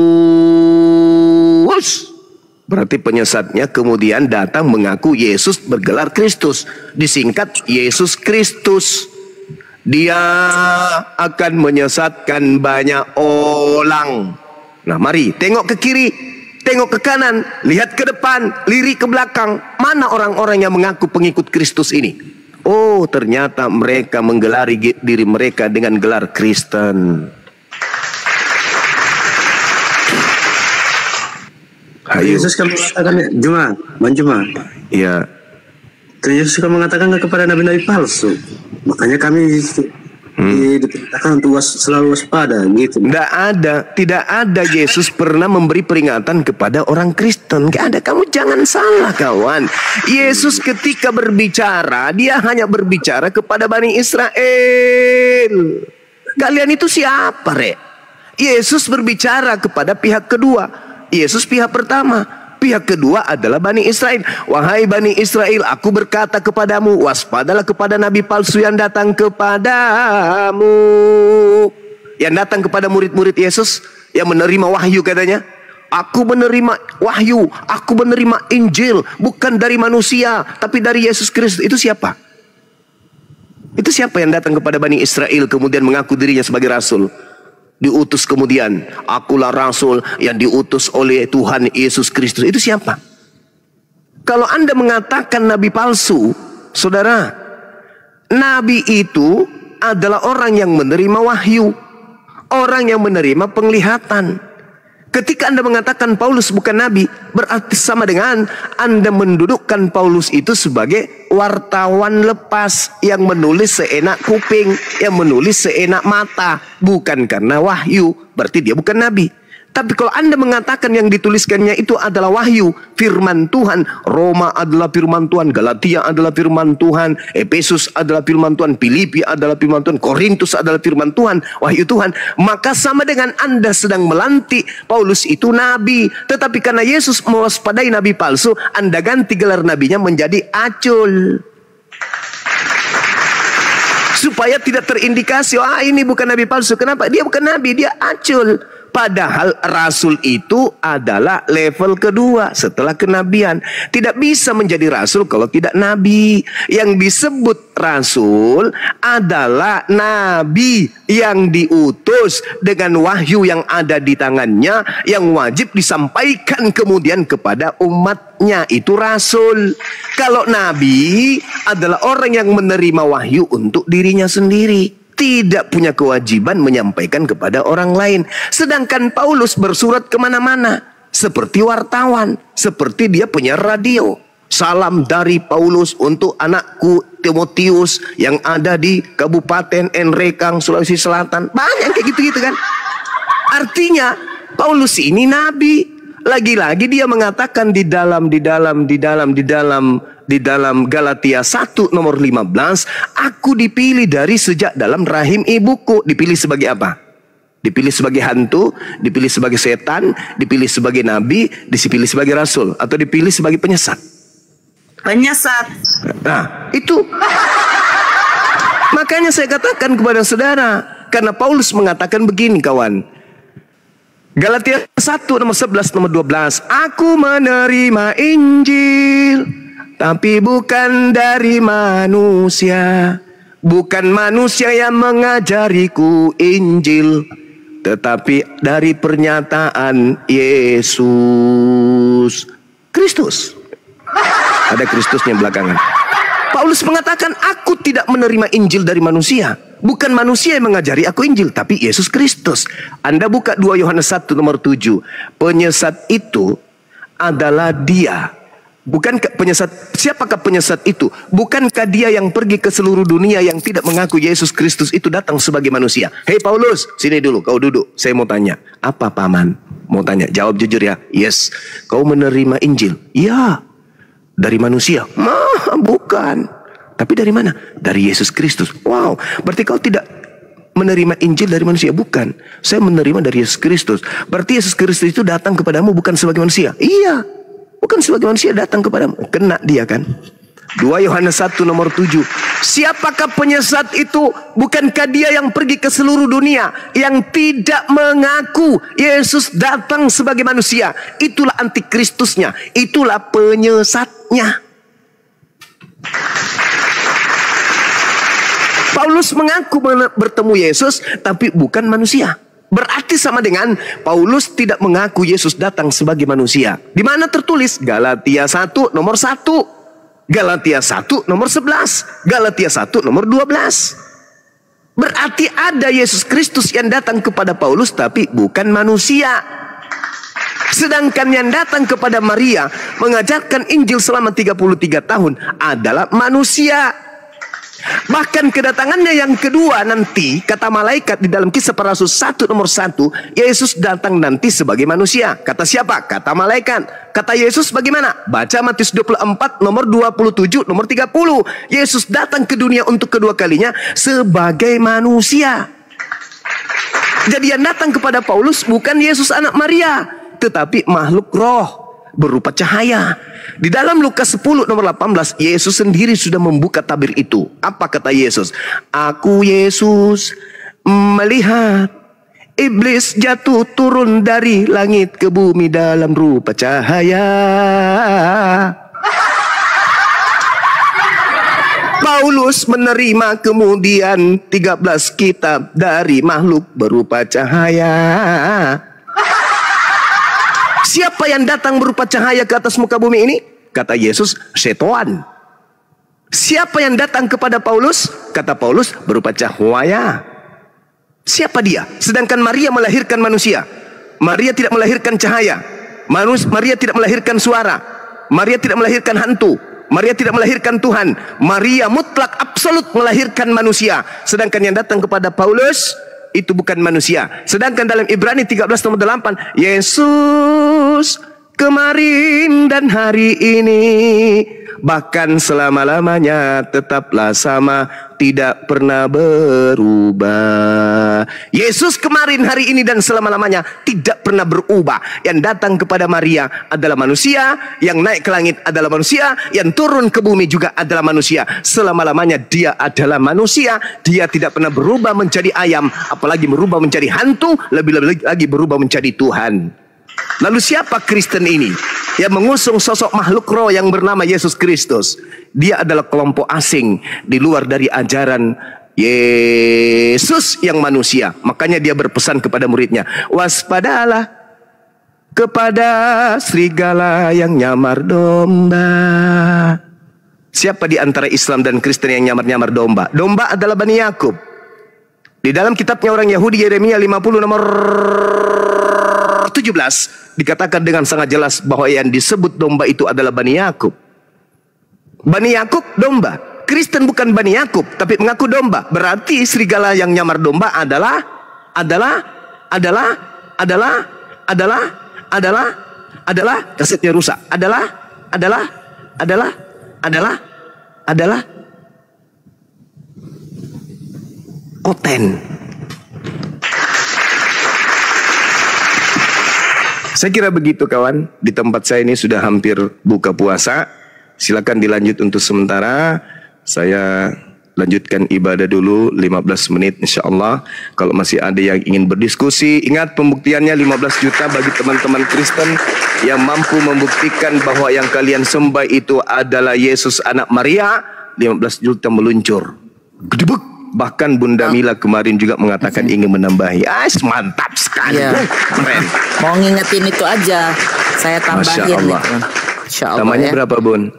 Speaker 3: Berarti penyesatnya kemudian datang mengaku Yesus bergelar Kristus, disingkat Yesus Kristus. Dia akan menyesatkan banyak orang. Nah, mari tengok ke kiri, tengok ke kanan, lihat ke depan, lirik ke belakang. Mana orang-orang yang mengaku pengikut Kristus ini? Oh, ternyata mereka menggelari diri mereka dengan gelar Kristen. Ayo.
Speaker 2: Yesus kan mengatakan, Juma.
Speaker 3: Ya.
Speaker 2: Yesus kan mengatakan kepada nabi-nabi palsu. Makanya kami diperintahkan untuk selalu waspada gitu.
Speaker 3: Tidak ada Yesus pernah memberi peringatan kepada orang Kristen. Gak ada, kamu jangan salah kawan. Yesus ketika berbicara, dia hanya berbicara kepada Bani Israel. Kalian itu siapa, Rek? Yesus berbicara kepada pihak kedua. Yesus pihak pertama, pihak kedua adalah Bani Israel. Wahai Bani Israel, aku berkata kepadamu, waspadalah kepada nabi palsu yang datang kepadamu. Yang datang kepada murid-murid Yesus yang menerima wahyu katanya. Aku menerima wahyu, aku menerima Injil bukan dari manusia, tapi dari Yesus Kristus. Itu siapa? Itu siapa yang datang kepada Bani Israel kemudian mengaku dirinya sebagai rasul? Diutus kemudian, akulah rasul yang diutus oleh Tuhan Yesus Kristus. Itu siapa? Kalau Anda mengatakan nabi palsu, saudara, nabi itu adalah orang yang menerima wahyu, orang yang menerima penglihatan. Ketika Anda mengatakan Paulus bukan nabi, berarti sama dengan Anda mendudukkan Paulus itu sebagai wartawan lepas yang menulis seenak kuping, yang menulis seenak mata, bukan karena wahyu, berarti dia bukan nabi. Tapi kalau Anda mengatakan yang dituliskannya itu adalah wahyu, firman Tuhan, Roma adalah firman Tuhan, Galatia adalah firman Tuhan, Efesus adalah firman Tuhan, Filipi adalah firman Tuhan, Korintus adalah firman Tuhan, wahyu Tuhan, maka sama dengan Anda sedang melantik Paulus itu nabi. Tetapi karena Yesus mewaspadai nabi palsu, Anda ganti gelar nabinya menjadi acul. Supaya tidak terindikasi, ini bukan nabi palsu. Kenapa? Dia bukan nabi, dia acul. Padahal rasul itu adalah level kedua setelah kenabian. Tidak bisa menjadi rasul kalau tidak nabi. Yang disebut rasul adalah nabi yang diutus dengan wahyu yang ada di tangannya, yang wajib disampaikan kemudian kepada umatnya. Itu rasul. Kalau nabi adalah orang yang menerima wahyu untuk dirinya sendiri, tidak punya kewajiban menyampaikan kepada orang lain. Sedangkan Paulus bersurat kemana-mana seperti wartawan, seperti dia punya radio. Salam dari Paulus untuk anakku Timotius yang ada di Kabupaten Enrekang, Sulawesi Selatan. Banyak kayak gitu-gitu kan. Artinya Paulus ini nabi. Lagi-lagi dia mengatakan di dalam Galatia 1 nomor 15, aku dipilih dari sejak dalam rahim ibuku. Dipilih sebagai apa? Dipilih sebagai hantu, dipilih sebagai setan, dipilih sebagai nabi, dipilih sebagai rasul, atau dipilih sebagai penyesat.
Speaker 1: Penyesat.
Speaker 3: Nah, itu. Makanya saya katakan kepada saudara, karena Paulus mengatakan begini kawan. Galatia 1 nomor 11 nomor 12, aku menerima Injil tapi bukan dari manusia. Bukan manusia yang mengajariku Injil, tetapi dari pernyataan Yesus Kristus. Ada Kristusnya belakangan. Paulus mengatakan, aku tidak menerima Injil dari manusia. Bukan manusia yang mengajari aku Injil, tapi Yesus Kristus. Anda buka 2 Yohanes 1 nomor 7. Penyesat itu adalah dia. Bukan penyesat. Siapakah penyesat itu? Bukankah dia yang pergi ke seluruh dunia yang tidak mengaku Yesus Kristus itu datang sebagai manusia? Hei Paulus, sini dulu, kau duduk. Saya mau tanya. Apa paman? Mau tanya, jawab jujur ya. Yes. Kau menerima Injil? Ya. Dari manusia? Bukan. Tapi dari mana? Dari Yesus Kristus. Wow. Berarti kau tidak menerima Injil dari manusia? Bukan. Saya menerima dari Yesus Kristus. Berarti Yesus Kristus itu datang kepadamu bukan sebagai manusia? Iya. Bukan sebagai manusia datang kepadamu. Kena dia kan. 2 Yohanes 1 nomor 7. Siapakah penyesat itu? Bukankah dia yang pergi ke seluruh dunia, yang tidak mengaku Yesus datang sebagai manusia? Itulah antikristusnya. Itulah penyesatnya. Paulus mengaku bertemu Yesus, tapi bukan manusia. Berarti sama dengan Paulus tidak mengaku Yesus datang sebagai manusia. Di mana tertulis? Galatia 1 nomor 1. Galatia 1 nomor 11. Galatia 1 nomor 12. Berarti ada Yesus Kristus yang datang kepada Paulus tapi bukan manusia. Sedangkan yang datang kepada Maria mengajarkan Injil selama 33 tahun adalah manusia. Bahkan kedatangannya yang kedua nanti, kata malaikat di dalam Kisah Para Rasul 1 nomor 1, Yesus datang nanti sebagai manusia. Kata siapa? Kata malaikat. Kata Yesus bagaimana? Baca Matius 24 nomor 27 nomor 30. Yesus datang ke dunia untuk kedua kalinya sebagai manusia. Jadi yang datang kepada Paulus bukan Yesus anak Maria, tetapi makhluk roh berupa cahaya. Di dalam Lukas 10 nomor 18, Yesus sendiri sudah membuka tabir itu. Apa kata Yesus? Aku Yesus melihat iblis jatuh turun dari langit ke bumi dalam rupa cahaya. Paulus menerima kemudian 13 kitab dari makhluk berupa cahaya. Siapa yang datang berupa cahaya ke atas muka bumi ini? Kata Yesus, setan. Siapa yang datang kepada Paulus? Kata Paulus, berupa cahaya. Siapa dia? Sedangkan Maria melahirkan manusia. Maria tidak melahirkan cahaya. Maria tidak melahirkan suara. Maria tidak melahirkan hantu. Maria tidak melahirkan Tuhan. Maria mutlak absolut melahirkan manusia. Sedangkan yang datang kepada Paulus itu bukan manusia. Sedangkan dalam Ibrani 13 nomor 8, Yesus kemarin dan hari ini, bahkan selama-lamanya tetaplah sama, tidak pernah berubah. Yesus kemarin, hari ini, dan selama-lamanya tidak pernah berubah. Yang datang kepada Maria adalah manusia, yang naik ke langit adalah manusia, yang turun ke bumi juga adalah manusia. Selama-lamanya dia adalah manusia. Dia tidak pernah berubah menjadi ayam, apalagi berubah menjadi hantu, lebih-lebih lagi berubah menjadi Tuhan. Lalu siapa Kristen ini yang mengusung sosok makhluk roh yang bernama Yesus Kristus? Dia adalah kelompok asing di luar dari ajaran Yesus yang manusia. Makanya dia berpesan kepada muridnya, waspadalah kepada serigala yang nyamar domba. Siapa di antara Islam dan Kristen yang nyamar-nyamar domba? Domba adalah Bani Yakub. Di dalam kitabnya orang Yahudi, Yeremia 50 nomor 17 dikatakan dengan sangat jelas bahwa yang disebut domba itu adalah Bani Yakub. Bani Yakub domba. Kristen bukan Bani Yakub tapi mengaku domba. Berarti serigala yang nyamar domba adalah kasetnya rusak. Adalah Koten. Saya kira begitu kawan. Di tempat saya ini sudah hampir buka puasa. Silakan dilanjut untuk sementara. Saya lanjutkan ibadah dulu 15 menit insya-Allah. Kalau masih ada yang ingin berdiskusi, ingat pembuktiannya 15 juta bagi teman-teman Kristen yang mampu membuktikan bahwa yang kalian sembah itu adalah Yesus anak Maria. 15 juta meluncur. Gedebuk. Bahkan Bunda Mila kemarin juga mengatakan ingin menambahi. Mantap sekali.
Speaker 1: Ya.
Speaker 3: Keren.
Speaker 1: Mau ngingetin itu aja. Saya tambahin.
Speaker 3: Masya Allah.
Speaker 1: Gitu. Insya Allah.
Speaker 3: Namanya
Speaker 1: ya.
Speaker 3: berapa Bun?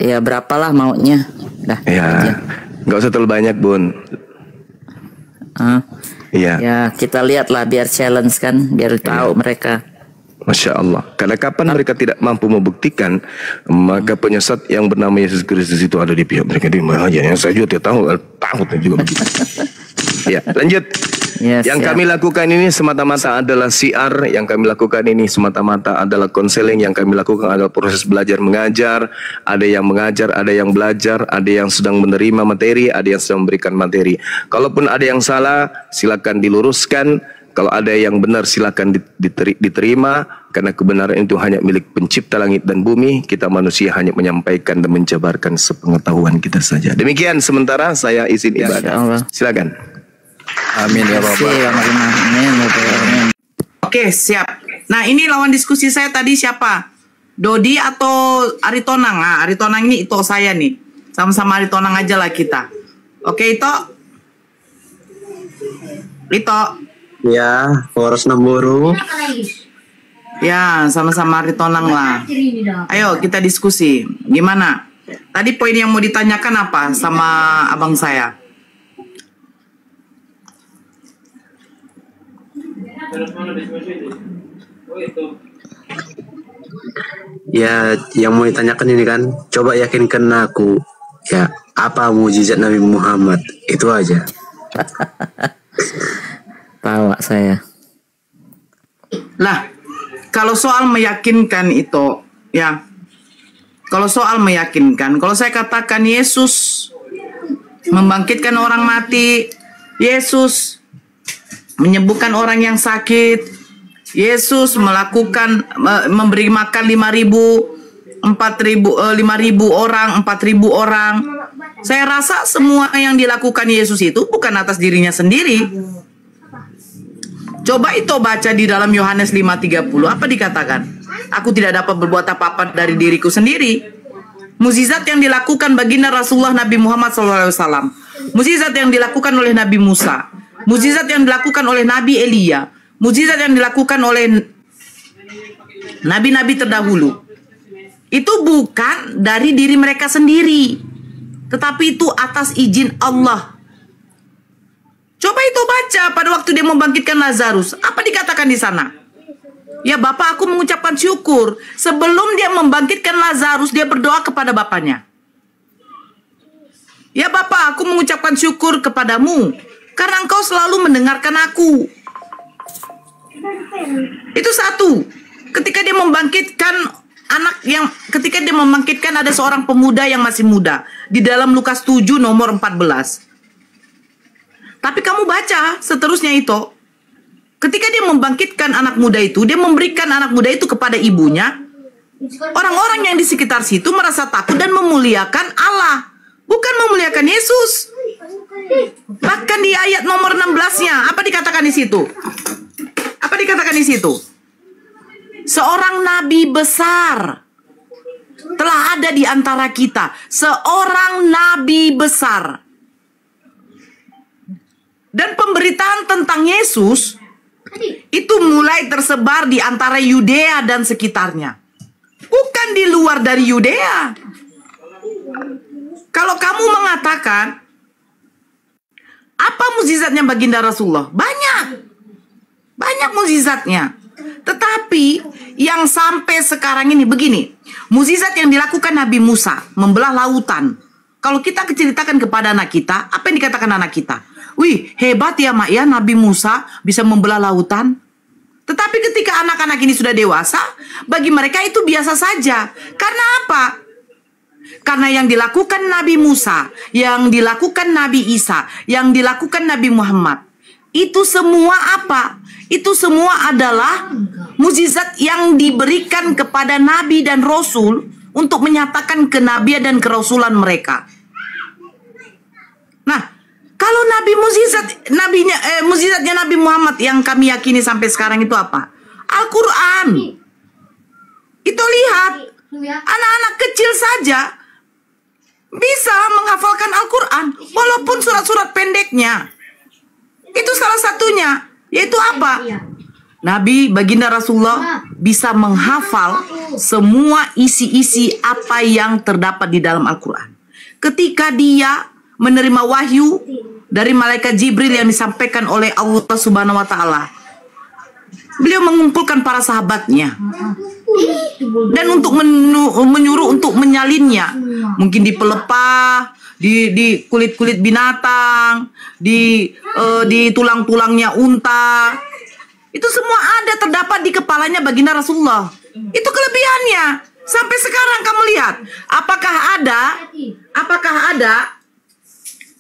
Speaker 1: Ya berapalah maunya. Dah.
Speaker 3: Ya, nggak usah terlalu banyak Bun. Iya.
Speaker 1: Ya kita lihatlah biar challenge kan, biar tahu mereka.
Speaker 3: Masya Allah. Karena kapan mereka tidak mampu membuktikan, maka penyesat yang bernama Yesus Kristus itu ada di pihak mereka. Yang saya juga tidak tahu juga begitu. Ya, lanjut.
Speaker 1: Yes,
Speaker 3: yang kami lakukan ini semata-mata adalah siar. Yang kami lakukan ini semata-mata adalah konseling. Yang kami lakukan adalah proses belajar mengajar. Ada yang mengajar, ada yang belajar, ada yang sedang menerima materi, ada yang sedang memberikan materi. Kalaupun ada yang salah, silakan diluruskan. Kalau ada yang benar silakan diterima, karena kebenaran itu hanya milik pencipta langit dan bumi. Kita manusia hanya menyampaikan dan menjabarkan sepengetahuan kita saja. Demikian sementara saya izin ibadah. Silakan.
Speaker 4: Amin ya Bapak.
Speaker 6: Oke, siap. Nah, ini lawan diskusi saya tadi siapa? Dodi atau Aritonang? Nah, Aritonang ini Ito saya nih. Sama-sama Aritonang aja lah kita. Oke, Ito.
Speaker 2: Ya, Forest Namburu.
Speaker 6: Ya, sama-sama Aritonang lah. Ayo kita diskusi. Gimana? Tadi poin yang mau ditanyakan apa sama abang saya?
Speaker 2: Ya, yang mau ditanyakan ini kan, coba yakinkan aku. Ya, apa mukjizat Nabi Muhammad? Itu aja.
Speaker 1: Tawa saya.
Speaker 6: Lah, kalau soal meyakinkan itu, ya. Kalau soal meyakinkan, kalau saya katakan Yesus membangkitkan orang mati, Yesus menyembuhkan orang yang sakit, Yesus melakukan memberi makan 5.000 orang, 4.000 orang. Saya rasa semua yang dilakukan Yesus itu bukan atas dirinya sendiri. Coba itu baca di dalam Yohanes 5:30, apa dikatakan? Aku tidak dapat berbuat apa-apa dari diriku sendiri. Mukjizat yang dilakukan baginda Rasulullah Nabi Muhammad SAW, mukjizat yang dilakukan oleh Nabi Musa, mukjizat yang dilakukan oleh Nabi Elia, mukjizat yang dilakukan oleh nabi-nabi terdahulu, itu bukan dari diri mereka sendiri, tetapi itu atas izin Allah. Coba itu baca pada waktu dia membangkitkan Lazarus. Apa dikatakan di sana? Ya Bapak, aku mengucapkan syukur. Sebelum dia membangkitkan Lazarus, dia berdoa kepada Bapaknya. Ya Bapak, aku mengucapkan syukur kepadamu, karena engkau selalu mendengarkan aku. Itu satu. Ketika dia membangkitkan ketika dia membangkitkan ada seorang pemuda yang masih muda. Di dalam Lukas 7 nomor 14. Tapi kamu baca seterusnya itu. Ketika dia membangkitkan anak muda itu, dia memberikan anak muda itu kepada ibunya. Orang-orang yang di sekitar situ merasa takut dan memuliakan Allah, bukan memuliakan Yesus. Bahkan di ayat nomor 16-nya, apa dikatakan di situ? Apa dikatakan di situ? Seorang nabi besar telah ada di antara kita. Seorang nabi besar. Dan pemberitaan tentang Yesus itu mulai tersebar di antara Yudea dan sekitarnya. Bukan di luar dari Yudea. Kalau kamu mengatakan, apa mukjizatnya baginda Rasulullah? Banyak mukjizatnya. Tetapi yang sampai sekarang ini begini. Mukjizat yang dilakukan Nabi Musa, membelah lautan. Kalau kita ceritakan kepada anak kita, apa yang dikatakan anak kita? Wih, hebat ya Mak ya, Nabi Musa bisa membelah lautan. Tetapi ketika anak-anak ini sudah dewasa, bagi mereka itu biasa saja. Karena apa? Karena yang dilakukan Nabi Musa, yang dilakukan Nabi Isa, yang dilakukan Nabi Muhammad, itu semua apa? Itu semua adalah mukjizat yang diberikan kepada Nabi dan Rasul untuk menyatakan kenabian dan kerasulan mereka. Nah, kalau mukjizatnya Nabi Muhammad yang kami yakini sampai sekarang itu apa? Al-Quran. Itu lihat, anak-anak kecil saja bisa menghafalkan Al-Quran walaupun surat-surat pendeknya. Itu salah satunya, yaitu apa? Nabi baginda Rasulullah bisa menghafal semua isi-isi apa yang terdapat di dalam Al-Quran. Ketika dia menerima wahyu dari malaikat Jibril yang disampaikan oleh Allah Subhanahu wa taala, beliau mengumpulkan para sahabatnya dan untuk menyuruh untuk menyalinnya, mungkin di pelepah, di kulit-kulit binatang, di tulang-tulangnya unta. Itu semua ada terdapat di kepalanya baginda Rasulullah. Itu kelebihannya. Sampai sekarang kamu lihat, apakah ada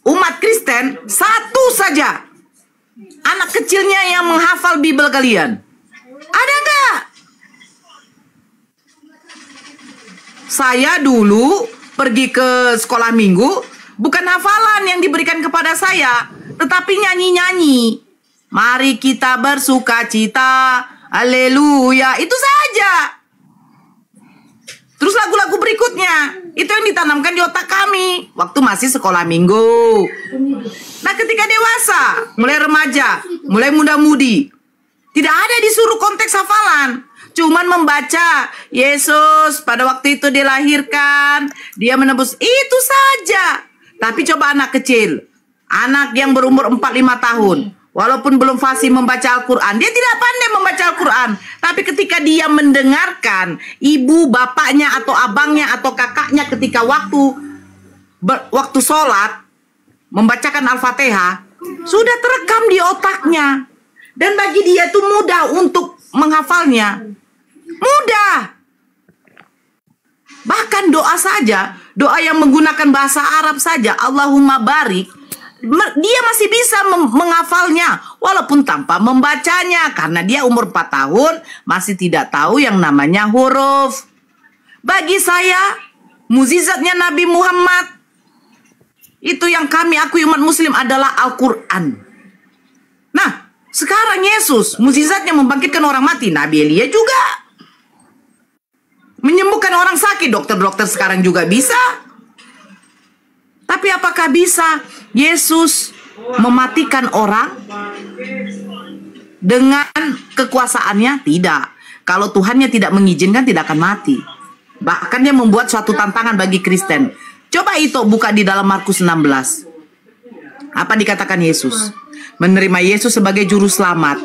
Speaker 6: umat Kristen satu saja anak kecilnya yang menghafal Bible kalian? Ada nggak? Saya dulu pergi ke sekolah minggu, bukan hafalan yang diberikan kepada saya, tetapi nyanyi-nyanyi. Mari kita bersuka cita, haleluya, itu saja. Terus lagu-lagu berikutnya, itu yang ditanamkan di otak kami waktu masih sekolah minggu. Nah, ketika dewasa, mulai remaja, mulai muda-mudi, tidak ada disuruh konteks hafalan. Cuman membaca, Yesus pada waktu itu dilahirkan, dia menebus, itu saja. Tapi coba anak kecil, anak yang berumur 4-5 tahun, walaupun belum fasih membaca Al-Quran, dia tidak pandai membaca Al-Quran. Tapi ketika dia mendengarkan ibu, bapaknya, atau abangnya, atau kakaknya ketika waktu sholat, membacakan Al-Fatihah, sudah terekam di otaknya. Dan bagi dia itu mudah untuk menghafalnya. Mudah. Bahkan doa saja, doa yang menggunakan bahasa Arab saja, Allahumma barik, dia masih bisa menghafalnya walaupun tanpa membacanya, karena dia umur 4 tahun masih tidak tahu yang namanya huruf. Bagi saya, mukjizatnya Nabi Muhammad itu yang kami akui umat muslim adalah Al-Quran. Nah, sekarang Yesus mukjizatnya membangkitkan orang mati. Nabi Elia juga menyembuhkan orang sakit. Dokter-dokter sekarang juga bisa. Tapi apakah bisa Yesus mematikan orang dengan kekuasaannya? Tidak. Kalau Tuhannya tidak mengizinkan, tidak akan mati. Bahkan dia membuat suatu tantangan bagi Kristen. Coba itu buka di dalam Markus 16. Apa dikatakan Yesus? Menerima Yesus sebagai juru selamat,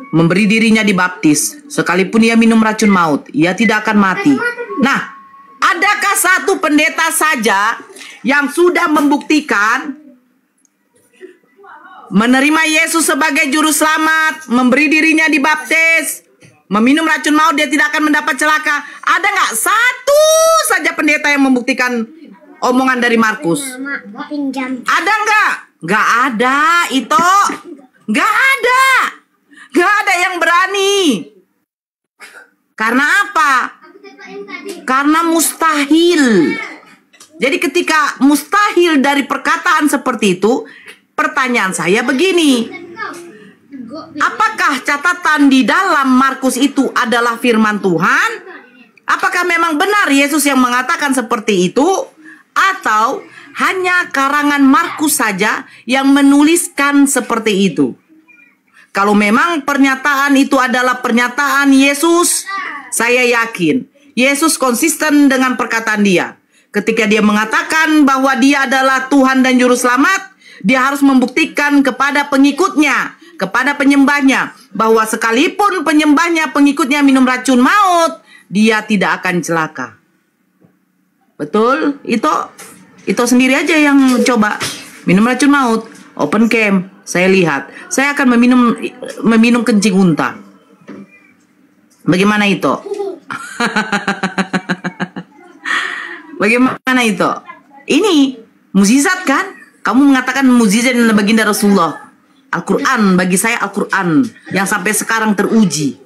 Speaker 6: memberi dirinya dibaptis, sekalipun ia minum racun maut, ia tidak akan mati. Nah, adakah satu pendeta saja yang sudah membuktikan menerima Yesus sebagai juru selamat, memberi dirinya dibaptis, meminum racun maut, dia tidak akan mendapat celaka? Ada nggak satu saja pendeta yang membuktikan omongan dari Markus? Ada nggak? Nggak ada, itu. Nggak ada. Nggak ada yang berani. Karena apa? Karena mustahil. Jadi ketika mustahil dari perkataan seperti itu, pertanyaan saya begini. Apakah catatan di dalam Markus itu adalah firman Tuhan? Apakah memang benar Yesus yang mengatakan seperti itu? Atau hanya karangan Markus saja yang menuliskan seperti itu? Kalau memang pernyataan itu adalah pernyataan Yesus, saya yakin Yesus konsisten dengan perkataan dia. Ketika dia mengatakan bahwa dia adalah Tuhan dan Juru Selamat, dia harus membuktikan kepada pengikutnya, kepada penyembahnya, bahwa sekalipun penyembahnya, pengikutnya minum racun maut, dia tidak akan celaka. Betul? Itu sendiri aja yang coba minum racun maut, open camp. Saya lihat, saya akan meminum kencing unta. Bagaimana itu? Bagaimana itu? Ini mukjizat kan? Kamu mengatakan mukjizat dan baginda Rasulullah. Al-Quran, bagi saya Al-Quran yang sampai sekarang teruji.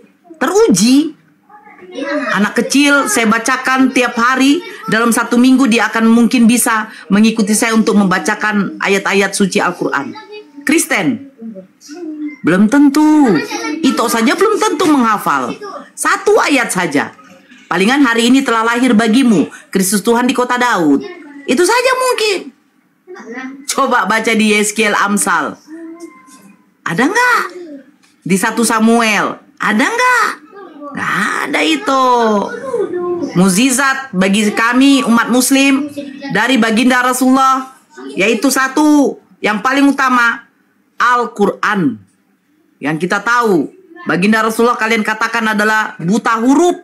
Speaker 6: Anak kecil saya bacakan tiap hari, dalam 1 minggu dia akan mungkin bisa mengikuti saya untuk membacakan ayat-ayat suci Al-Quran. Kristen belum tentu. Itu saja belum tentu menghafal 1 ayat saja. Palingan hari ini telah lahir bagimu Kristus Tuhan di kota Daud. Itu saja mungkin. Coba baca di Yeskiel Amsal. Ada nggak? Di 1 Samuel. Ada nggak? Nggak ada itu. Mukjizat bagi kami umat muslim dari baginda Rasulullah, yaitu satu, yang paling utama, Al-Quran. Yang kita tahu, baginda Rasulullah kalian katakan adalah buta huruf.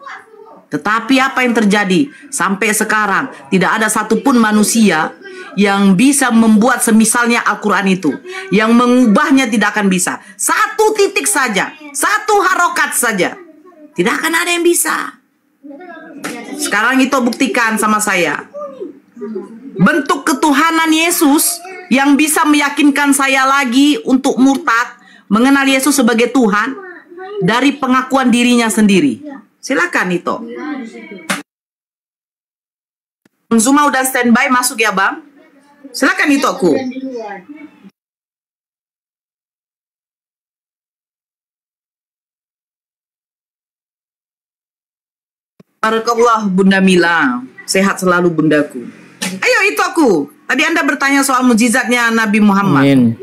Speaker 6: Tetapi apa yang terjadi? Sampai sekarang tidak ada satupun manusia yang bisa membuat semisalnya Al-Quran itu. Yang mengubahnya tidak akan bisa. 1 titik saja, 1 harokat saja, tidak akan ada yang bisa. Sekarang itu buktikan sama saya. Bentuk ketuhanan Yesus yang bisa meyakinkan saya lagi untuk murtad, mengenal Yesus sebagai Tuhan dari pengakuan dirinya sendiri. Silakan itu. Zuma udah standby, masuk ya Bang. Silakan itu aku. Barakallah Bunda Mila, sehat selalu bundaku. Ayo itu aku. Tadi Anda bertanya soal mujizatnya Nabi Muhammad.
Speaker 1: Amin.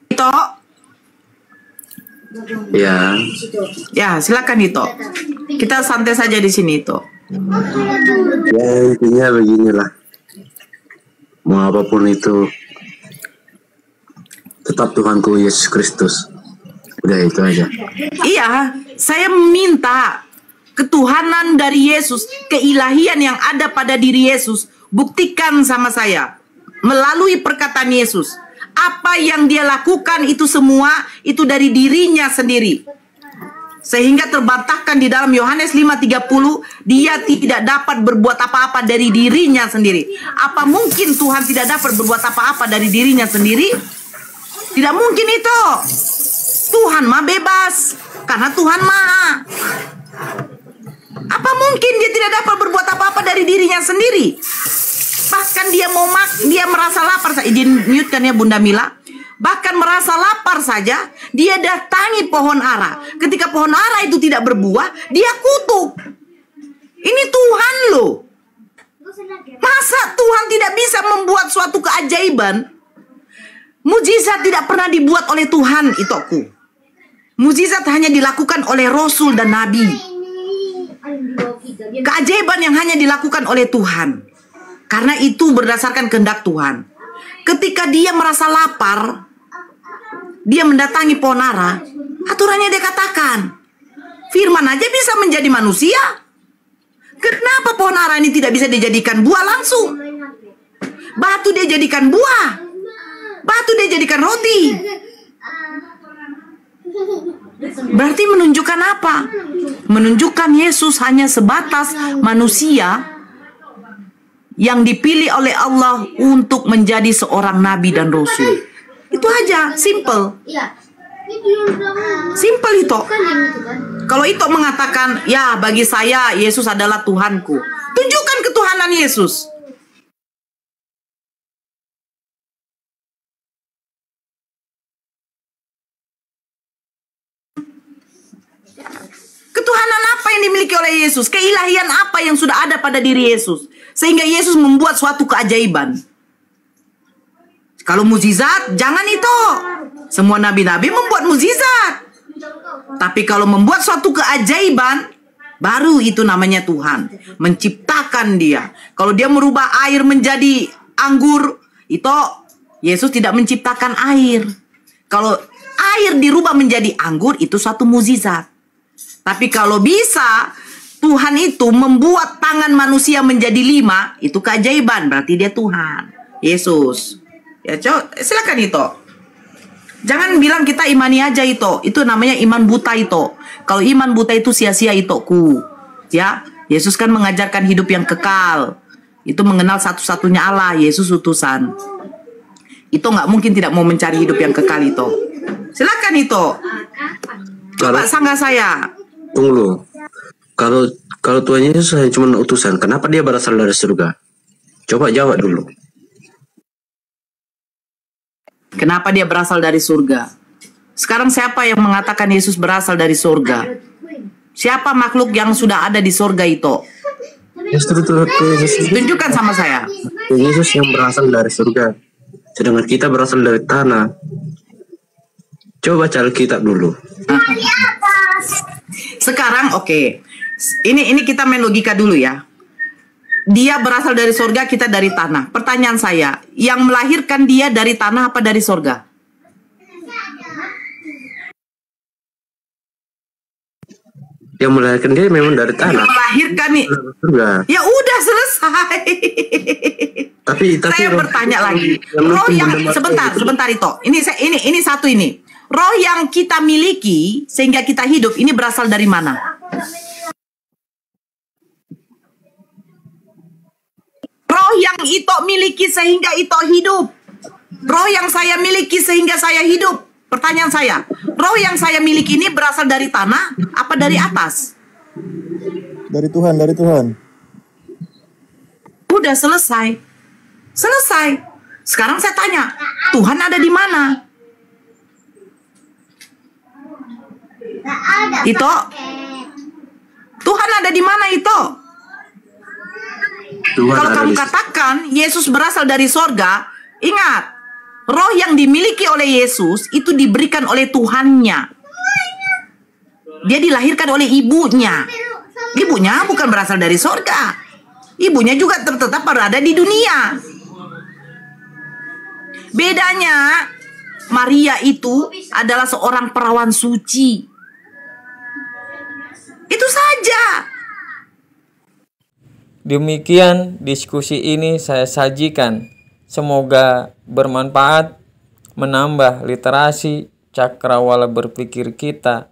Speaker 6: Ito.
Speaker 2: Ya,
Speaker 6: Ya, silakan Ito. Kita santai saja di sini Ito.
Speaker 2: ya intinya beginilah. Mau apapun itu, tetap Tuhanku Yesus Kristus. Udah itu aja.
Speaker 6: Iya, saya minta ketuhanan dari Yesus, keilahian yang ada pada diri Yesus, buktikan sama saya melalui perkataan Yesus. Apa yang dia lakukan itu semua itu dari dirinya sendiri. Sehingga terbantahkan di dalam Yohanes 5:30, dia tidak dapat berbuat apa-apa dari dirinya sendiri. Apa mungkin Tuhan tidak dapat berbuat apa-apa dari dirinya sendiri? Tidak mungkin itu. Tuhan mah bebas, karena Tuhan maha. Apa mungkin dia tidak dapat berbuat apa-apa dari dirinya sendiri? Bahkan dia merasa lapar. Izin mute kan ya Bunda Mila. Bahkan merasa lapar saja, dia datangi pohon ara. Ketika pohon ara itu tidak berbuah, dia kutuk. Ini Tuhan loh. Masa Tuhan tidak bisa membuat suatu keajaiban? Mujizat tidak pernah dibuat oleh Tuhan, itoku. Mujizat hanya dilakukan oleh Rasul dan Nabi. Keajaiban yang hanya dilakukan oleh Tuhan. Karena itu berdasarkan kehendak Tuhan. Ketika dia merasa lapar, dia mendatangi pohon ara. Aturannya dia katakan, firman aja bisa menjadi manusia. Kenapa pohon ara ini tidak bisa dijadikan buah langsung? Batu dia jadikan buah. Batu dia jadikan roti. Berarti menunjukkan apa? Menunjukkan Yesus hanya sebatas manusia yang dipilih oleh Allah untuk menjadi seorang nabi dan rasul. Itu aja, simple. Simple itu. Kalau itu mengatakan, ya bagi saya Yesus adalah Tuhanku. Tunjukkan ketuhanan Yesus. Ketuhanan apa yang dimiliki oleh Yesus? Keilahian apa yang sudah ada pada diri Yesus? Sehingga Yesus membuat suatu keajaiban. Kalau mukjizat, jangan itu. Semua nabi-nabi membuat mukjizat. Tapi kalau membuat suatu keajaiban, baru itu namanya Tuhan. Menciptakan dia. Kalau dia merubah air menjadi anggur, itu Yesus tidak menciptakan air. Kalau air dirubah menjadi anggur, itu suatu mukjizat. Tapi kalau bisa Tuhan itu membuat tangan manusia menjadi 5, itu keajaiban, berarti dia Tuhan, Yesus. Ya, silakan itu. Jangan bilang kita imani aja itu namanya iman buta itu. Kalau iman buta itu sia-sia itu ya. Yesus kan mengajarkan hidup yang kekal. Itu mengenal satu-satunya Allah, Yesus utusan. Itu nggak mungkin tidak mau mencari hidup yang kekal itu. Silakan itu. Coba sanggah saya.
Speaker 2: Tunggu. Kalau Tuhan Yesus hanya cuma utusan, kenapa dia berasal dari surga? Coba jawab dulu.
Speaker 6: Kenapa dia berasal dari surga? Sekarang siapa yang mengatakan Yesus berasal dari surga? Siapa makhluk yang sudah ada di surga itu? Tunjukkan sama saya.
Speaker 2: Yesus yang berasal dari surga, sedangkan kita berasal dari tanah. Coba baca Alkitab dulu.
Speaker 6: Sekarang oke. Ini kita main logika dulu ya. Dia berasal dari surga, kita dari tanah. Pertanyaan saya, yang melahirkan dia dari tanah apa dari surga?
Speaker 2: Yang melahirkan dia memang dari tanah.
Speaker 6: Yang melahirkan nih. Ya udah selesai. Tapi saya bertanya lagi. Roh yang sebentar itu. Ini satu ini. Roh yang kita miliki sehingga kita hidup ini berasal dari mana? Roh yang Ito miliki sehingga Ito hidup. Roh yang saya miliki sehingga saya hidup. Pertanyaan saya, roh yang saya miliki ini berasal dari tanah apa dari atas?
Speaker 5: Dari Tuhan, dari Tuhan.
Speaker 6: Udah selesai. Selesai. Sekarang saya tanya, Tuhan ada di mana? Ito? Tuhan ada di mana, Ito? Kalau kamu katakan Yesus berasal dari sorga, ingat, roh yang dimiliki oleh Yesus itu diberikan oleh Tuhannya. Dia dilahirkan oleh ibunya. Ibunya bukan berasal dari sorga. Ibunya juga tetap berada di dunia. Bedanya, Maria itu adalah seorang perawan suci. Itu saja.
Speaker 7: Demikian diskusi ini saya sajikan. Semoga bermanfaat, menambah literasi cakrawala berpikir kita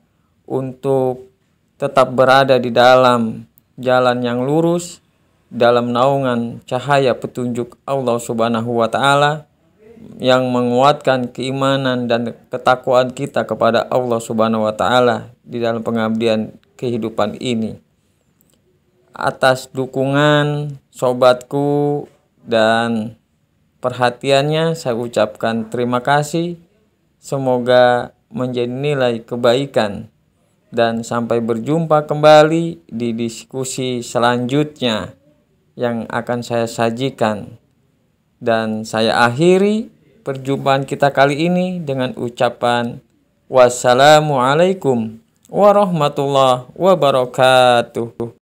Speaker 7: untuk tetap berada di dalam jalan yang lurus, dalam naungan cahaya petunjuk Allah Subhanahu wa Ta'ala, yang menguatkan keimanan dan ketakwaan kita kepada Allah Subhanahu wa Ta'ala di dalam pengabdian kehidupan ini. Atas dukungan sobatku dan perhatiannya saya ucapkan terima kasih. Semoga menjadi nilai kebaikan dan sampai berjumpa kembali di diskusi selanjutnya yang akan saya sajikan. Dan saya akhiri perjumpaan kita kali ini dengan ucapan wassalamualaikum warahmatullahi wabarakatuh.